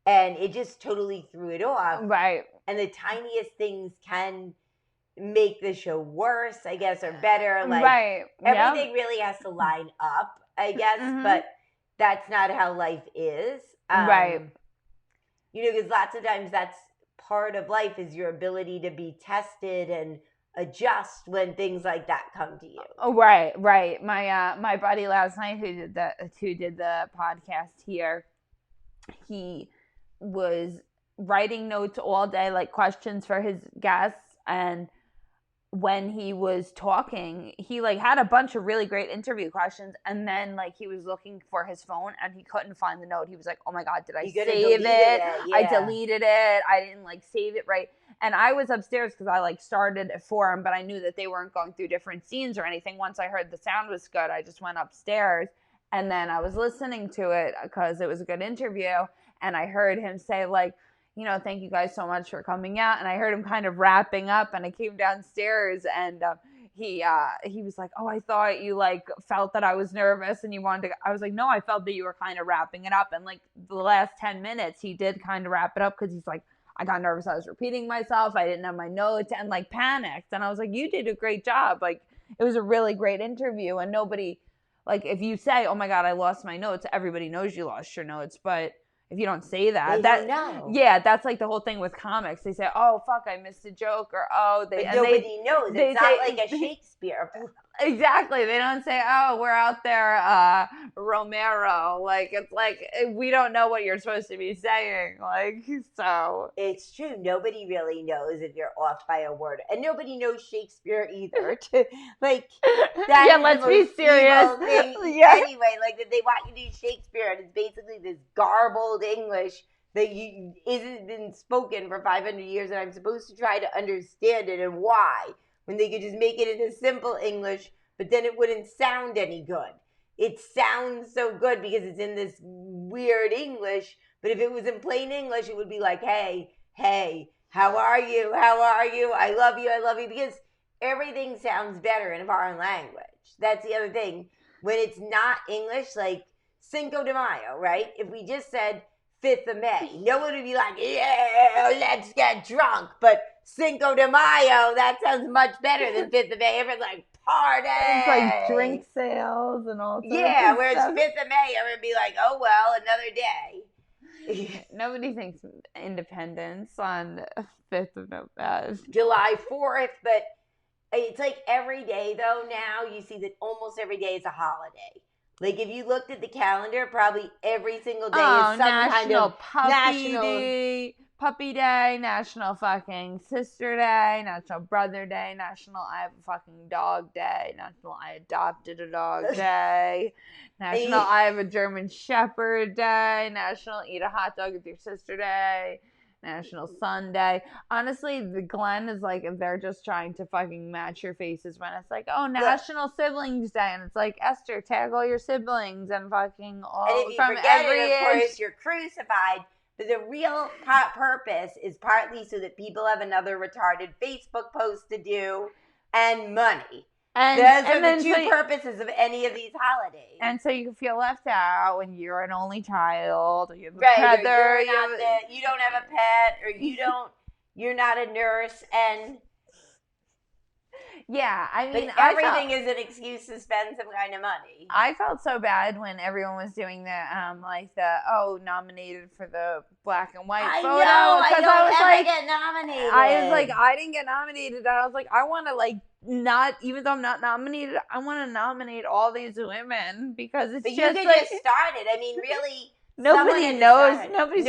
and it just totally threw it off. Right. And the tiniest things can make the show worse, I guess, or better. Like right. Everything really has to line up, I guess, but that's not how life is. Right. You know, because lots of times that's part of life is your ability to be tested and adjust when things like that come to you. Oh, right. My buddy last night who did the podcast here, he was writing notes all day, like questions for his guests, and when he was talking, he like had a bunch of really great interview questions, and then like he was looking for his phone and he couldn't find the note. He was like, "Oh my God, did I save it? Yeah. I deleted it. I didn't like save it right." And I was upstairs because I like started it for him, but I knew that they weren't going through different scenes or anything. Once I heard the sound was good, I just went upstairs and then I was listening to it because it was a good interview, and I heard him say like, you know, thank you guys so much for coming out. And I heard him kind of wrapping up and I came downstairs and he was like, "Oh, I thought you like felt that I was nervous and you wanted to," I was like, "No, I felt that you were kind of wrapping it up." And like the last 10 minutes, he did kind of wrap it up because he's like, "I got nervous. I was repeating myself. I didn't have my notes and like panicked." And I was like, "You did a great job." Like it was a really great interview and nobody, like if you say, "Oh my God, I lost my notes," everybody knows you lost your notes. But if you don't say that, don't know. Yeah, that's like the whole thing with comics. They say, "Oh fuck, I missed a joke," or "Oh," but nobody knows. It's not like a Shakespeare. Exactly. They don't say, "Oh, we're out there, Romero." Like, it's like we don't know what you're supposed to be saying. Like, so it's true. Nobody really knows if you're off by a word, and nobody knows Shakespeare either. Like that yeah, is let's the be most serious. evil thing. Yeah. Anyway, like that they want you to do Shakespeare, and it's basically this garbled English that isn't been spoken for 500 years, and I'm supposed to try to understand it and why, when they could just make it into simple English, but then it wouldn't sound any good. It sounds so good because it's in this weird English, but if it was in plain English, it would be like, hey, how are you? How are you? I love you, because everything sounds better in a foreign language. That's the other thing. When it's not English, like Cinco de Mayo, right? If we just said 5th of May, no one would be like, yeah, let's get drunk. But Cinco de Mayo, that sounds much better than 5th of May. Everyone's like, party! It's like drink sales and all sorts of whereas stuff. 5th of May, everyone would be like, oh, well, another day. Nobody thinks independence on 5th of November. July 4th, but it's like every day, though, now you see that almost every day is a holiday. Like, if you looked at the calendar, probably every single day is some kind of Puppy Day, National fucking Sister Day, National Brother Day, National I have a fucking dog day, National I adopted a dog day, National I have a German Shepherd Day, National Eat a hot dog with your sister day, National Sunday. Honestly, the Glenn is like, if they're just trying to fucking match your faces when it's like, oh, National Siblings Day, and it's like, Esther, tag all your siblings and fucking all and if you from forget every it, of age. course, you're crucified. But the real purpose is partly so that people have another retarded Facebook post to do and money. And those are the two purposes of any of these holidays. And so you can feel left out when you're an only child, or you have a pet, or you don't have a pet, or you're not a nurse, and yeah, I mean, but everything is an excuse to spend some kind of money. I felt so bad when everyone was doing the nominated for the black and white photo. I don't ever get nominated. I was like, I didn't get nominated. I was like, I want to not, even though I'm not nominated, I want to nominate all these women because it's but just you could just start it. I mean, really. Nobody knows. Nobody's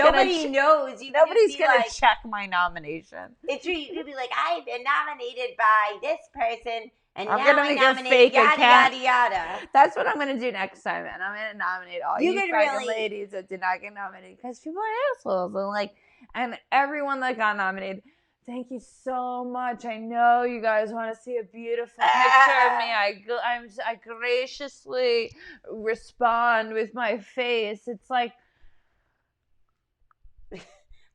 knows. Nobody's gonna check my nomination. It's true. You could be like, I've been nominated by this person, and I'm now gonna make a fake account. Yada yada. That's what I'm gonna do next time, and I'm gonna nominate all you fucking ladies that did not get nominated because people are assholes, and everyone that got nominated. Thank you so much. I know you guys want to see a beautiful picture of me. I graciously respond with my face. It's like, and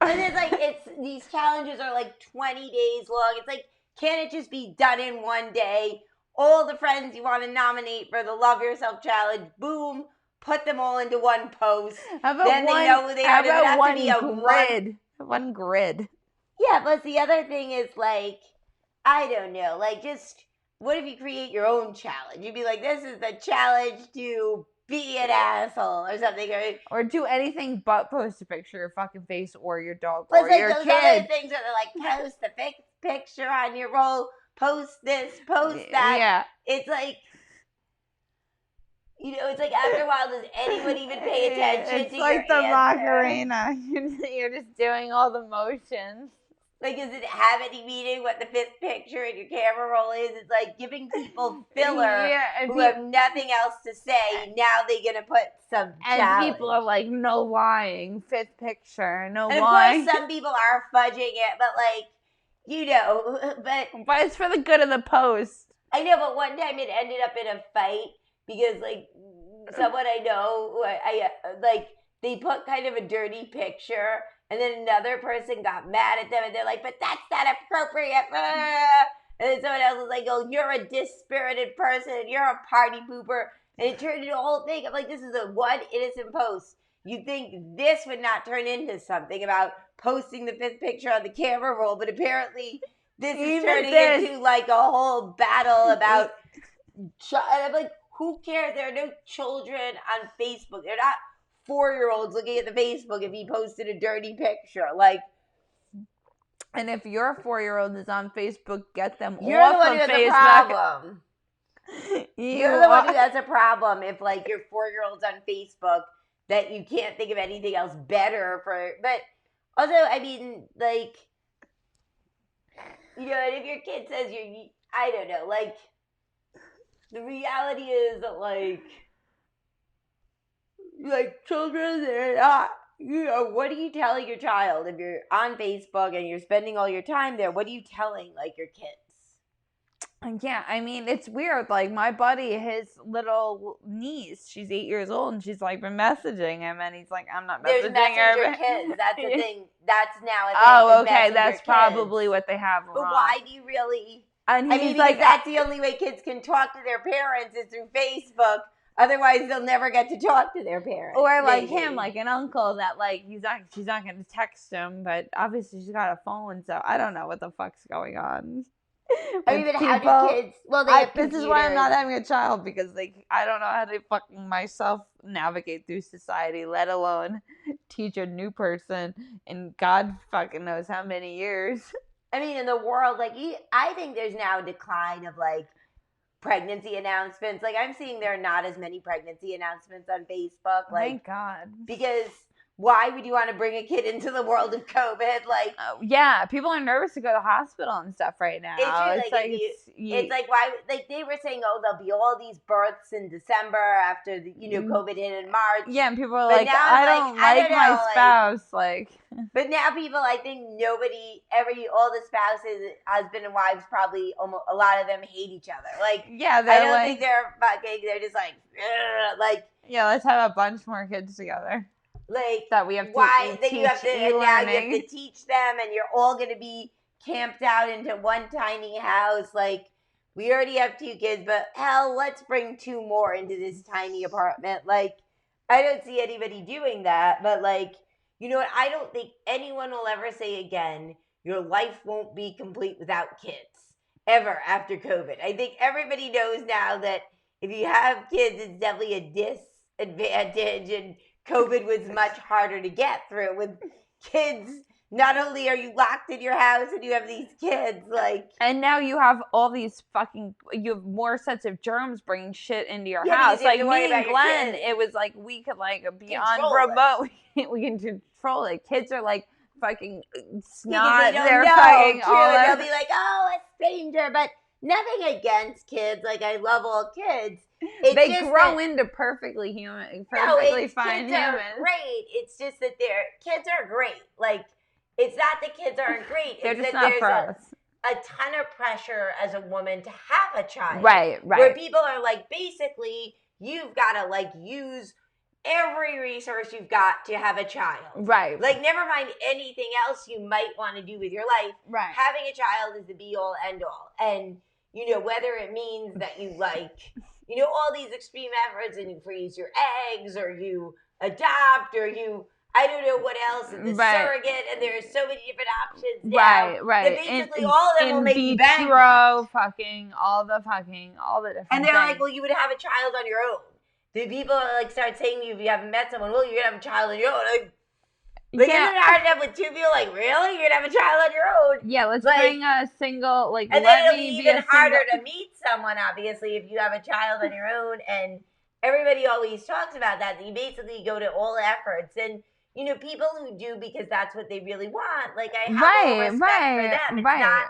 it's these challenges are like 20 days long. It's like, can't it just be done in one day? All the friends you want to nominate for the Love Yourself Challenge, boom, put them all into one post. Then they know who they are. Doesn't have to be a grid. One grid. Yeah, plus the other thing is I don't know, just what if you create your own challenge? You'd be like, this is the challenge to be an asshole or something. Or do anything but post a picture of your fucking face or your dog or your those kid. Other things that are post the picture on your roll, post this, post that. Yeah. It's like, it's like after a while, does anyone even pay attention to your answer? It's like the Macarena. You're just doing all the motions. Is it habit meeting what the 5th picture in your camera roll is? It's like giving people filler who have nothing else to say. Now they're going to put some challenge. And people are like, no lying, 5th picture, no lying. And of course, some people are fudging it, but but it's for the good of the post. I know, but one time it ended up in a fight because, someone I know, they put kind of a dirty picture. And then another person got mad at them, and they're like, but that's not appropriate. And then someone else was like, oh, you're a dispirited person. You're a party pooper. And it turned into a whole thing. I'm like, this is a one innocent post. You'd think this would not turn into something about posting the 5th picture on the camera roll. But apparently this is turning into a whole battle about... And I'm like, who cares? There are no children on Facebook. They're not 4-year-olds looking at the Facebook if he posted a dirty picture. Like, and if your 4-year-old is on Facebook, get them you're off the one of who has Facebook. a problem. You're the one who has a problem if, like, your 4-year-old's on Facebook that you can't think of anything else better for. But also, I mean, like, you know, and if your kid says I don't know, like, the reality is that, like children, they're not, you know, what are you telling your child if you're on Facebook and you're spending all your time there? What are you telling, like, your kids? Yeah, I mean, it's weird. Like, my buddy, his little niece, she's 8 years old, and she's, like, been messaging him, and he's like, I'm not messaging There's messenger her. kids. That's the thing. That's now a thing. Oh, okay. Messenger That's kids. probably what they have But wrong. why do you really? And I mean, like, that's the only way kids can talk to their parents is through Facebook. Otherwise, they'll never get to talk to their parents. Or like him, like an uncle that, like, she's not going to text him, but obviously she's got a phone, so I don't know what the fuck's going on. I mean, how do kids? Well, they have this is why I'm not having a child, because, like, I don't know how to fucking myself navigate through society, let alone teach a new person in God fucking knows how many years. I mean, in the world, like, I think there's now a decline of, like, pregnancy announcements. Like, I'm seeing there are not as many pregnancy announcements on Facebook. Like, thank God. Because why would you want to bring a kid into the world of COVID? Like, yeah, people are nervous to go to the hospital and stuff right now. It's like why? Like, they were saying, oh, there'll be all these births in December after the, you know, COVID hit in March. Yeah, and people are like, I don't like my spouse. Like, but now people, I think all the spouses, husband and wives, probably almost a lot of them hate each other. Like, yeah, I don't think they're fucking. They're just like, yeah, let's have a bunch more kids together. Like, that we have to that you have to, and now you have to teach them, and you're all going to be camped out into one tiny house. Like, we already have 2 kids, but hell, let's bring 2 more into this tiny apartment. Like, I don't see anybody doing that, but, like, you know what? I don't think anyone will ever say again, your life won't be complete without kids, ever, after COVID. I think everybody knows now that if you have kids, it's definitely a disadvantage, and COVID was much harder to get through with kids. Not only are you locked in your house and you have these kids, like... And now you have all these you have more sets of germs bringing shit into your house. Like, me and Glenn, it was like, we could, like, be on remote. We can control it. Kids are, like, fucking snot. They're fucking all They'll be like, oh, a stranger. But nothing against kids. Like, I love all kids. They grow into perfectly fine humans. Kids are great. It's just that kids are great. Like, it's not that kids aren't great. They're it's just that not there's for us. A ton of pressure as a woman to have a child. Right. Where people are like, basically, you've got to, like, use every resource you've got to have a child. Right. Like, never mind anything else you might want to do with your life. Right. Having a child is the be-all, end-all. And, you know, whether it means that you, like, you know, all these extreme efforts and you freeze your eggs or you adopt or you... I don't know what else, and the surrogate, and there are so many different options now. Right. That basically all of them will make you bankrupt. All the different And they're things. like, well, you would have a child on your own. The people, like, start saying to you if you haven't met someone, well, you're going to have a child on your own. Like, isn't it hard enough with 2 people? Like, really? You're going to have a child on your own? Yeah, let's bring a single, like, and then it'll be even harder to meet someone, obviously, if you have a child on your own. And everybody always talks about that you basically go to all efforts. And you know, people who do because that's what they really want, like, I have all respect for them. It's not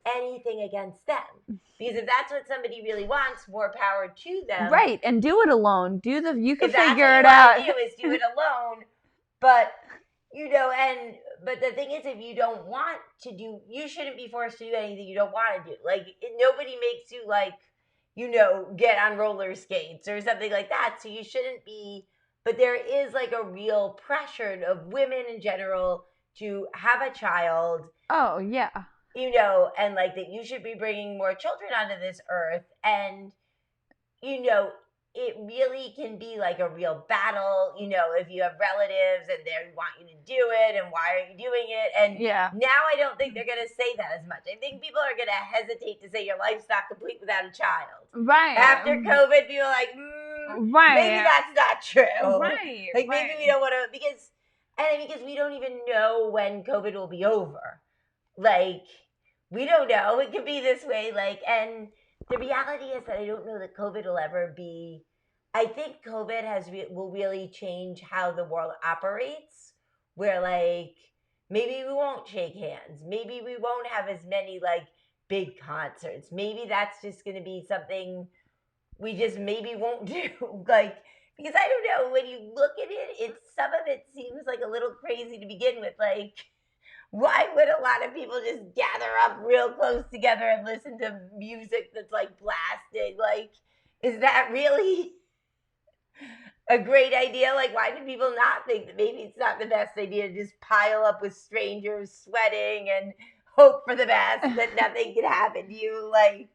anything against them. Because if that's what somebody really wants, more power to them. Right, and do it alone. You can figure it out. If that's what you want to do is do it alone. But, you know, but the thing is, if you don't want to do, you shouldn't be forced to do anything you don't want to do. Like, nobody makes you, like, you know, get on roller skates or something like that. So you shouldn't be... But there is, like, a real pressure of women in general to have a child. Oh, yeah. You know, and, like, that you should be bringing more children onto this earth. And, you know, it really can be, like, a real battle, you know, if you have relatives and they want you to do it and why are you doing it? And now I don't think they're going to say that as much. I think people are going to hesitate to say your life's not complete without a child. Right. After COVID, people are like, maybe that's not true. Right. Like, maybe we don't want to, because we don't even know when COVID will be over. Like, we don't know. It could be this way. Like, and the reality is that I don't know that COVID will ever be. I think COVID will really change how the world operates. Where, like, maybe we won't shake hands. Maybe we won't have as many like big concerts. Maybe that's just going to be something we just maybe won't do. Like, because I don't know, when you look at it, some of it seems like a little crazy to begin with. Like, why would a lot of people just gather up real close together and listen to music that's like blasting? Like, is that really a great idea? Like, why do people not think that maybe it's not the best idea to just pile up with strangers sweating and hope for the best that nothing can happen to you? Like,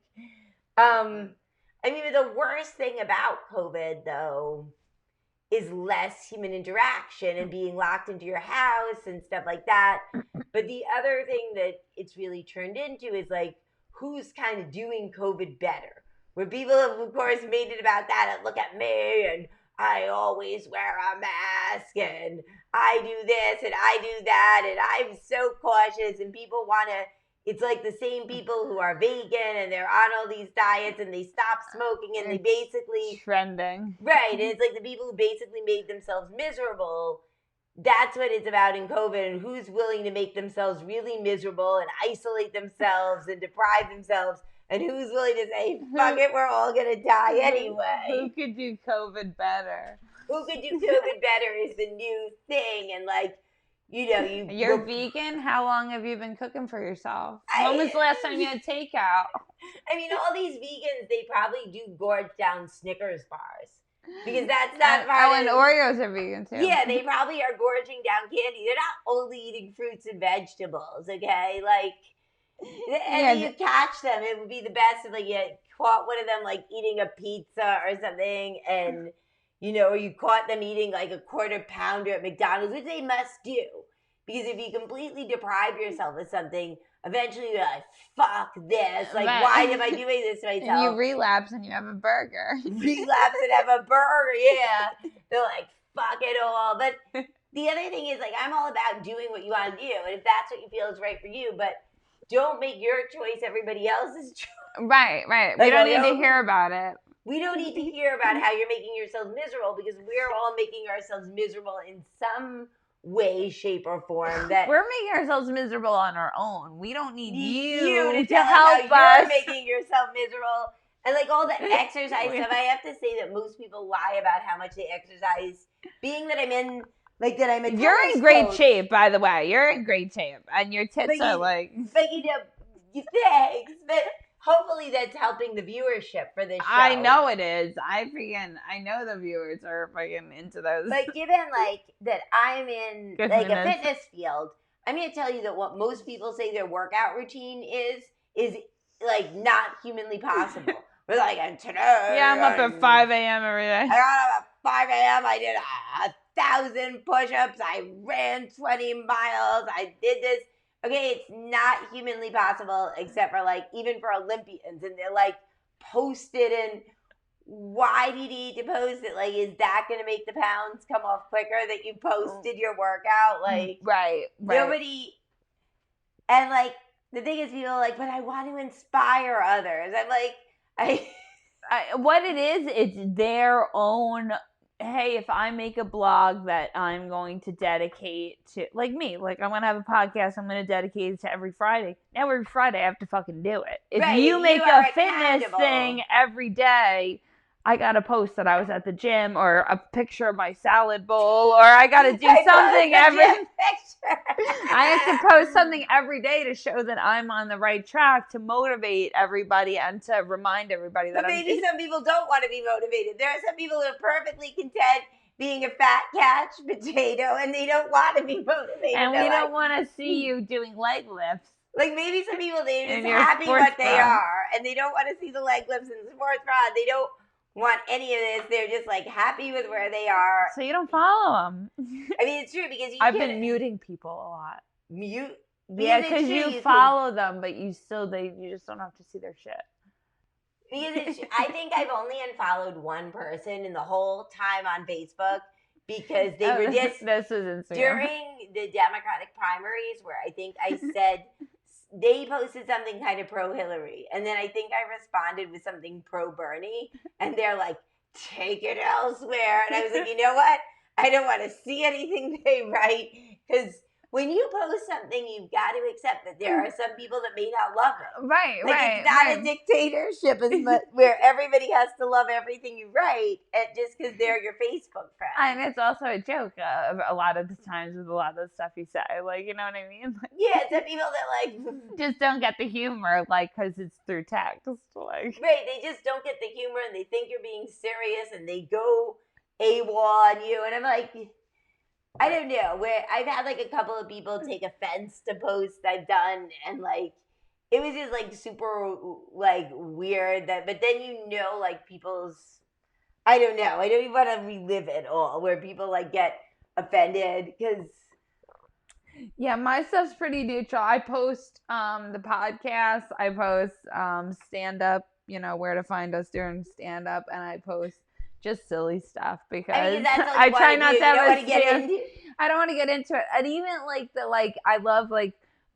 I mean, the worst thing about COVID, though, is less human interaction and being locked into your house and stuff like that. But the other thing that it's really turned into is like, who's kind of doing COVID better? Where people have, of course, made it about that and look at me and I always wear a mask and I do this and I do that and I'm so cautious, and people want to. It's like the same people who are vegan and they're on all these diets and they stop smoking and they basically trending. Right, and it's like the people who basically made themselves miserable. That's what it's about in COVID, and who's willing to make themselves really miserable and isolate themselves and deprive themselves, and who's willing to say, fuck it, we're all going to die anyway. Who could do COVID better? Who could do COVID better is the new thing, and like, you know, You're vegan? How long have you been cooking for yourself? When was the last time you had takeout? I mean, all these vegans, they probably do gorge down Snickers bars. Because that's not part and Oreos are vegan too. Yeah, they probably are gorging down candy. They're not only eating fruits and vegetables, okay? Like, and you catch them. It would be the best if, like, you caught one of them, like, eating a pizza or something, and, you know, or you caught them eating, like, a quarter pounder at McDonald's, which they must do. Because if you completely deprive yourself of something, eventually you're like, fuck this. Like, why am I doing this to myself? And you relapse and you have a burger. Relapse and have a burger, yeah. They're like, fuck it all. But the other thing is, like, I'm all about doing what you want to do. And if that's what you feel is right for you, but don't make your choice everybody else's choice. Right. Like, we don't need to hear about it. We don't need to hear about how you're making yourself miserable, because we're all making ourselves miserable in some way, shape, or form. That we're making ourselves miserable on our own. We don't need you to help us. You're making yourself miserable. And like all the exercise stuff, I have to say that most people lie about how much they exercise. Being that I'm in, like, that I'm a You're in great shape, by the way. You're in great shape, and your tits are like. But you know, thanks. But hopefully that's helping the viewership for this show. I know it is. I know the viewers are fucking into those. But given like that I'm in like a fitness field, I'm going to tell you that what most people say their workout routine is like not humanly possible. We're like, and today. Yeah, I'm up at 5 a.m. every day. I got up at 5 a.m. I did 1,000 push-ups. I ran 20 miles. I did this. Okay, it's not humanly possible, except for like even for Olympians, and they're like posted. And why do you need to post it? Like, is that going to make the pounds come off quicker that you posted your workout? Like, right. Nobody. And like the thing is, people are like, but I want to inspire others. I'm like, what it is, it's their own. Hey, if I make a blog that I'm going to dedicate to, like me, like I'm going to have a podcast, I'm going to dedicate it to every Friday. Now every Friday I have to fucking do it. If you make a fitness thing every day, I got to post that I was at the gym, or a picture of my salad bowl, or I got to do something I have to post something every day to show that I'm on the right track, to motivate everybody and to remind everybody that maybe some people don't want to be motivated. There are some people who are perfectly content being a fat couch potato, and they don't want to be motivated. And we don't want to see you doing leg lifts. Like, maybe some people, they're just happy what they are, and they don't want to see the leg lifts and the sports bra. They don't want any of this. They're just like happy with where they are. So you don't follow them. I mean, it's true, because I've been muting people a lot. Mute? Yeah, because you follow them, but you just don't have to see their shit. Because I think I've only unfollowed one person in the whole time on Facebook because they were just this was Instagram. during the Democratic primaries where I think I said they posted something kind of pro Hillary, and then I think I responded with something pro Bernie, and they're like, take it elsewhere. And I was like, you know what? I don't want to see anything they write because when you post something, you've got to accept that there are some people that may not love it. Right, like, right. It's not a dictatorship as much where everybody has to love everything you write just because they're your Facebook friend. And it's also a joke a lot of the times with a lot of the stuff you say. Like, you know what I mean? Like, yeah, some people that like just don't get the humor, like, because it's through text. Like, right, they just don't get the humor and they think you're being serious and they go AWOL on you. And I'm like, I don't know. Where I've had like a couple of people take offense to posts I've done, and like it was just like super like weird. But then like people's, I don't know. I don't even want to relive it all where people like get offended because. Yeah, my stuff's pretty neutral. I post the podcast. I post stand up. Where to find us during stand up, and I post just silly stuff because I try not to have a stand. I don't want to get into it, and even I love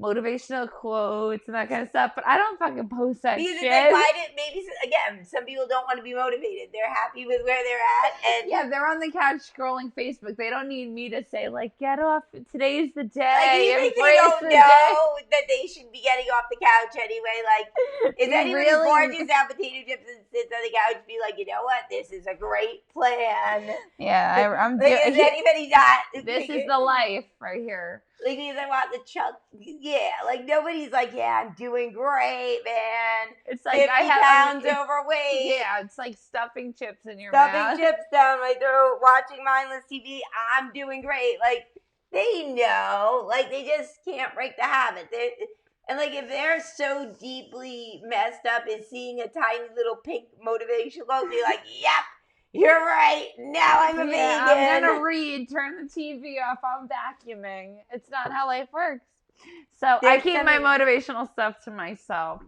motivational quotes and that kind of stuff, but I don't fucking post that because shit. Maybe again, some people don't want to be motivated. They're happy with where they're at, and yeah, they're on the couch scrolling Facebook. They don't need me to say get off. Today's the day. Like, they don't know that they should be getting off the couch anyway. Like, is anybody gorgeous out potato chips and sits on the couch? Be like, you know what? This is a great plan. Yeah, I'm. Is anybody not? This is the life right here. Like, because I want the chunk. Yeah, like nobody's like, yeah, I'm doing great, man. It's like 50 pounds overweight. Yeah, it's like stuffing chips in your mouth. Stuffing chips down my throat, watching mindless TV. I'm doing great. Like, they know. Like, they just can't break the habit. And like, if they're so deeply messed up in seeing a tiny little pink motivation quote, be like, yep. You're right. Now I'm a vegan. I'm gonna read. Turn the TV off. I'm vacuuming. It's not how life works. So I keep my motivational stuff to myself.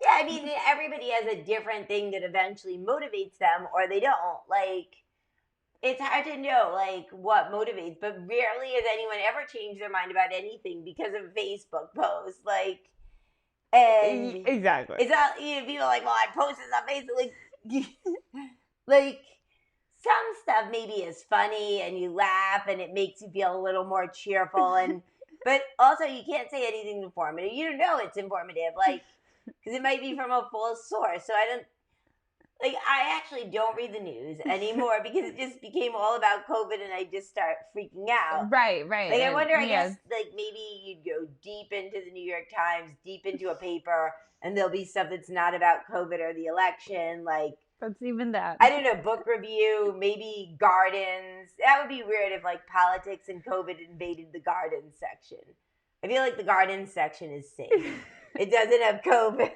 Yeah, I mean, everybody has a different thing that eventually motivates them, or they don't. Like, it's hard to know what motivates, but rarely has anyone ever changed their mind about anything because of Facebook posts. And exactly. It's all people are like, well, I posted on Facebook. Like. Some stuff maybe is funny and you laugh and it makes you feel a little more cheerful but also you can't say anything informative. You don't know it's informative, because it might be from a false source. So I actually don't read the news anymore because it just became all about COVID and I just start freaking out. Right. I wonder, I guess, maybe you'd go deep into the New York Times, deep into a paper, and there'll be stuff that's not about COVID or the election, That's even that. I don't know, book review, maybe gardens. That would be weird if politics and COVID invaded the gardens section. I feel like the gardens section is safe. It doesn't have COVID.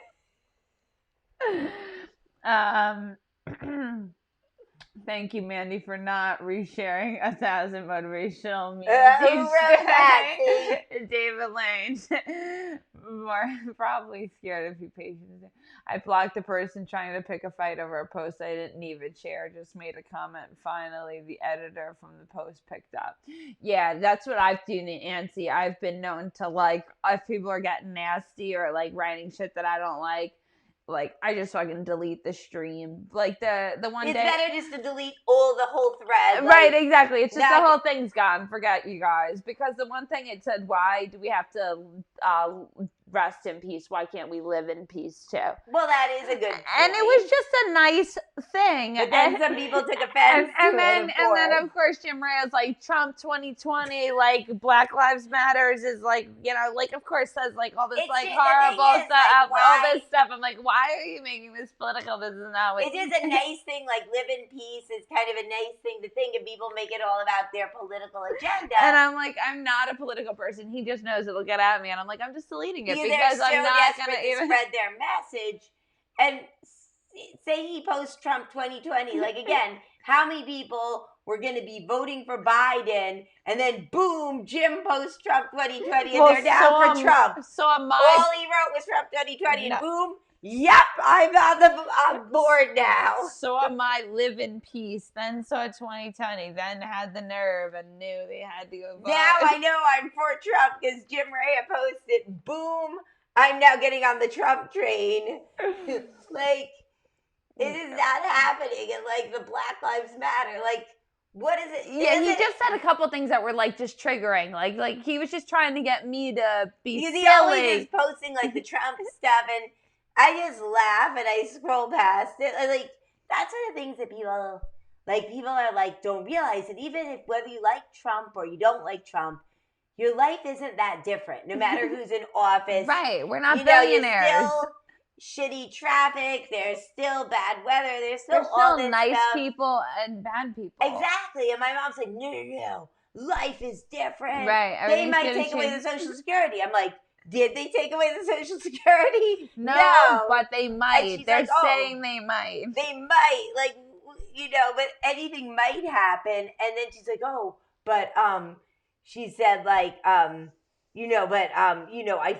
Thank you, Mandy, for not resharing 1,000 motivational memes. Who wrote that? David Lane. Probably scared of you patients. I blocked a person trying to pick a fight over a post I didn't even share. Just made a comment. Finally, the editor from the post picked up. Yeah, that's what I've done, Nancy. I've been known to if people are getting nasty or writing shit that I don't like, I just fucking delete the stream. The one day. It's better just to delete the whole thread. Right, exactly. It's just the whole thing's gone. Forget you guys. Because the one thing it said, why do we have to rest in peace? Why can't we live in peace too? Well, that is a good point. And it was just a nice thing. But then some people took offense and then of course Jim Raya's Trump 2020, Black Lives Matters is of course says all this horrible stuff, all this stuff. I'm like, why are you making this political? This is not what it is a nice thing. Live in peace is kind of a nice thing to think, and people make it all about their political agenda. And I'm like, I'm not a political person. He just knows it'll get at me, and I'm like, I'm just deleting it because I'm not going to even spread their message. And say he posts Trump 2020. Like, again, how many people were going to be voting for Biden, and then boom, Jim posts Trump 2020, and they're down for Trump. All he wrote was Trump 2020, and boom, yep, I'm bored now. Saw my live in peace, then saw 2020, then had the nerve and knew they had to go vote. Now I know I'm for Trump because Jim Rea posted, boom, I'm now getting on the Trump train. Like, it is not happening. And, like, the Black Lives Matter, like, what is it? Yeah, he just said a couple things that were, like, just triggering. Like he was just trying to get me to be silly. He always is posting, like, the Trump stuff, and I just laugh and I scroll past it. Like, that's one of the things that people are like, don't realize that even if, whether you like Trump or you don't like Trump, your life isn't that different, no matter who's in office. Right, we're not billionaires. You're still shitty traffic, there's still bad weather, there's still all this nice stuff. people and bad people. Exactly, and my mom's like, no, life is different. Right, they might take away the Social Security. I'm like, did they take away the Social Security? No, but they might. They're saying they might. They might, like, but anything might happen. And then she's like, but she said, like, I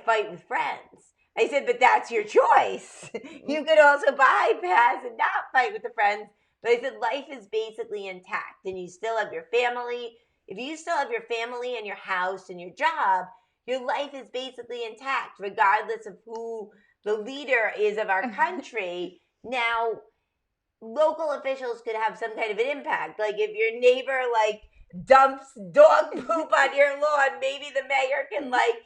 fight with friends. I said, but that's your choice. You could also bypass and not fight with the friends. But I said, life is basically intact, and you still have your family. If you still have your family and your house and your job, your life is basically intact, regardless of who the leader is of our country. Now, local officials could have some kind of an impact. Like, if your neighbor, like, dumps dog poop on your lawn, maybe the mayor can, like,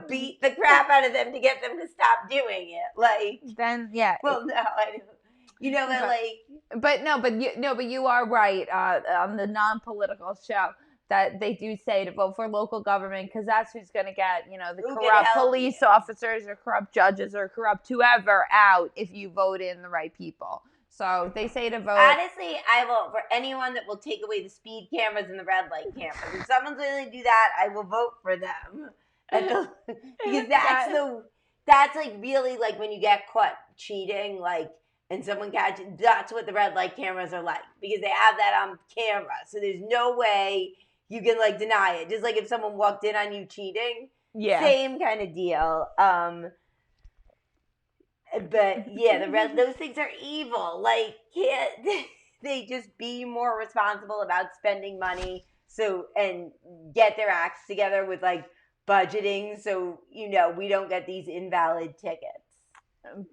beat the crap out of them to get them to stop doing it. Like, then, yeah. Well, no, I don't. But you are right on the non-political show that they do say to vote for local government because that's who's going to get, the corrupt police officers or corrupt judges or corrupt whoever out if you vote in the right people. So they say to vote. Honestly, I vote for anyone that will take away the speed cameras and the red light cameras. If someone's willing to do that, I will vote for them. Because that's like really like when you get caught cheating, like, and someone catches, that's what the red light cameras are like, because they have that on camera. So there's no way you can, like, deny it. Just like if someone walked in on you cheating, same kind of deal. But yeah, those things are evil. Like, can't they just be more responsible about spending money and get their acts together with, like, budgeting so we don't get these invalid tickets.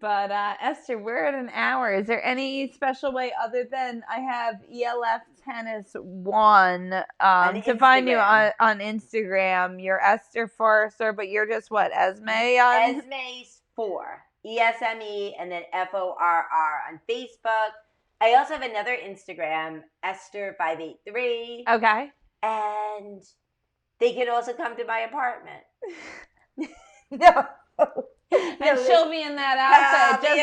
But Esther, we're at an hour. Is there any special way other than I have ELF Tennis 1 to find you on Instagram? You're Esther Forrester, but you're just what, Esme? Esme's 4. ESME and then FORR on Facebook. I also have another Instagram, Esther583. Okay. And they can also come to my apartment. No. And she'll be in that outfit.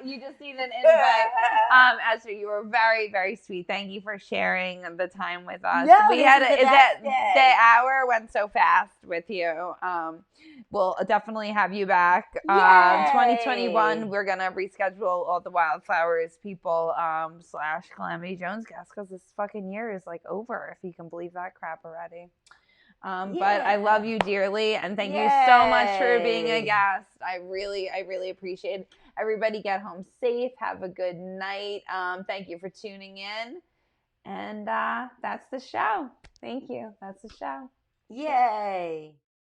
You just need an invite. Esther, you were very, very sweet. Thank you for sharing the time with us. No, the hour went so fast with you. We'll definitely have you back. 2021, we're gonna reschedule all the Wildflowers people / Calamity Jones guests because this fucking year is like over. If you can believe that crap already. But I love you dearly, and thank you so much for being a guest. I really appreciate it. Everybody get home safe. Have a good night. Thank you for tuning in. And that's the show. Thank you. That's the show. Yay.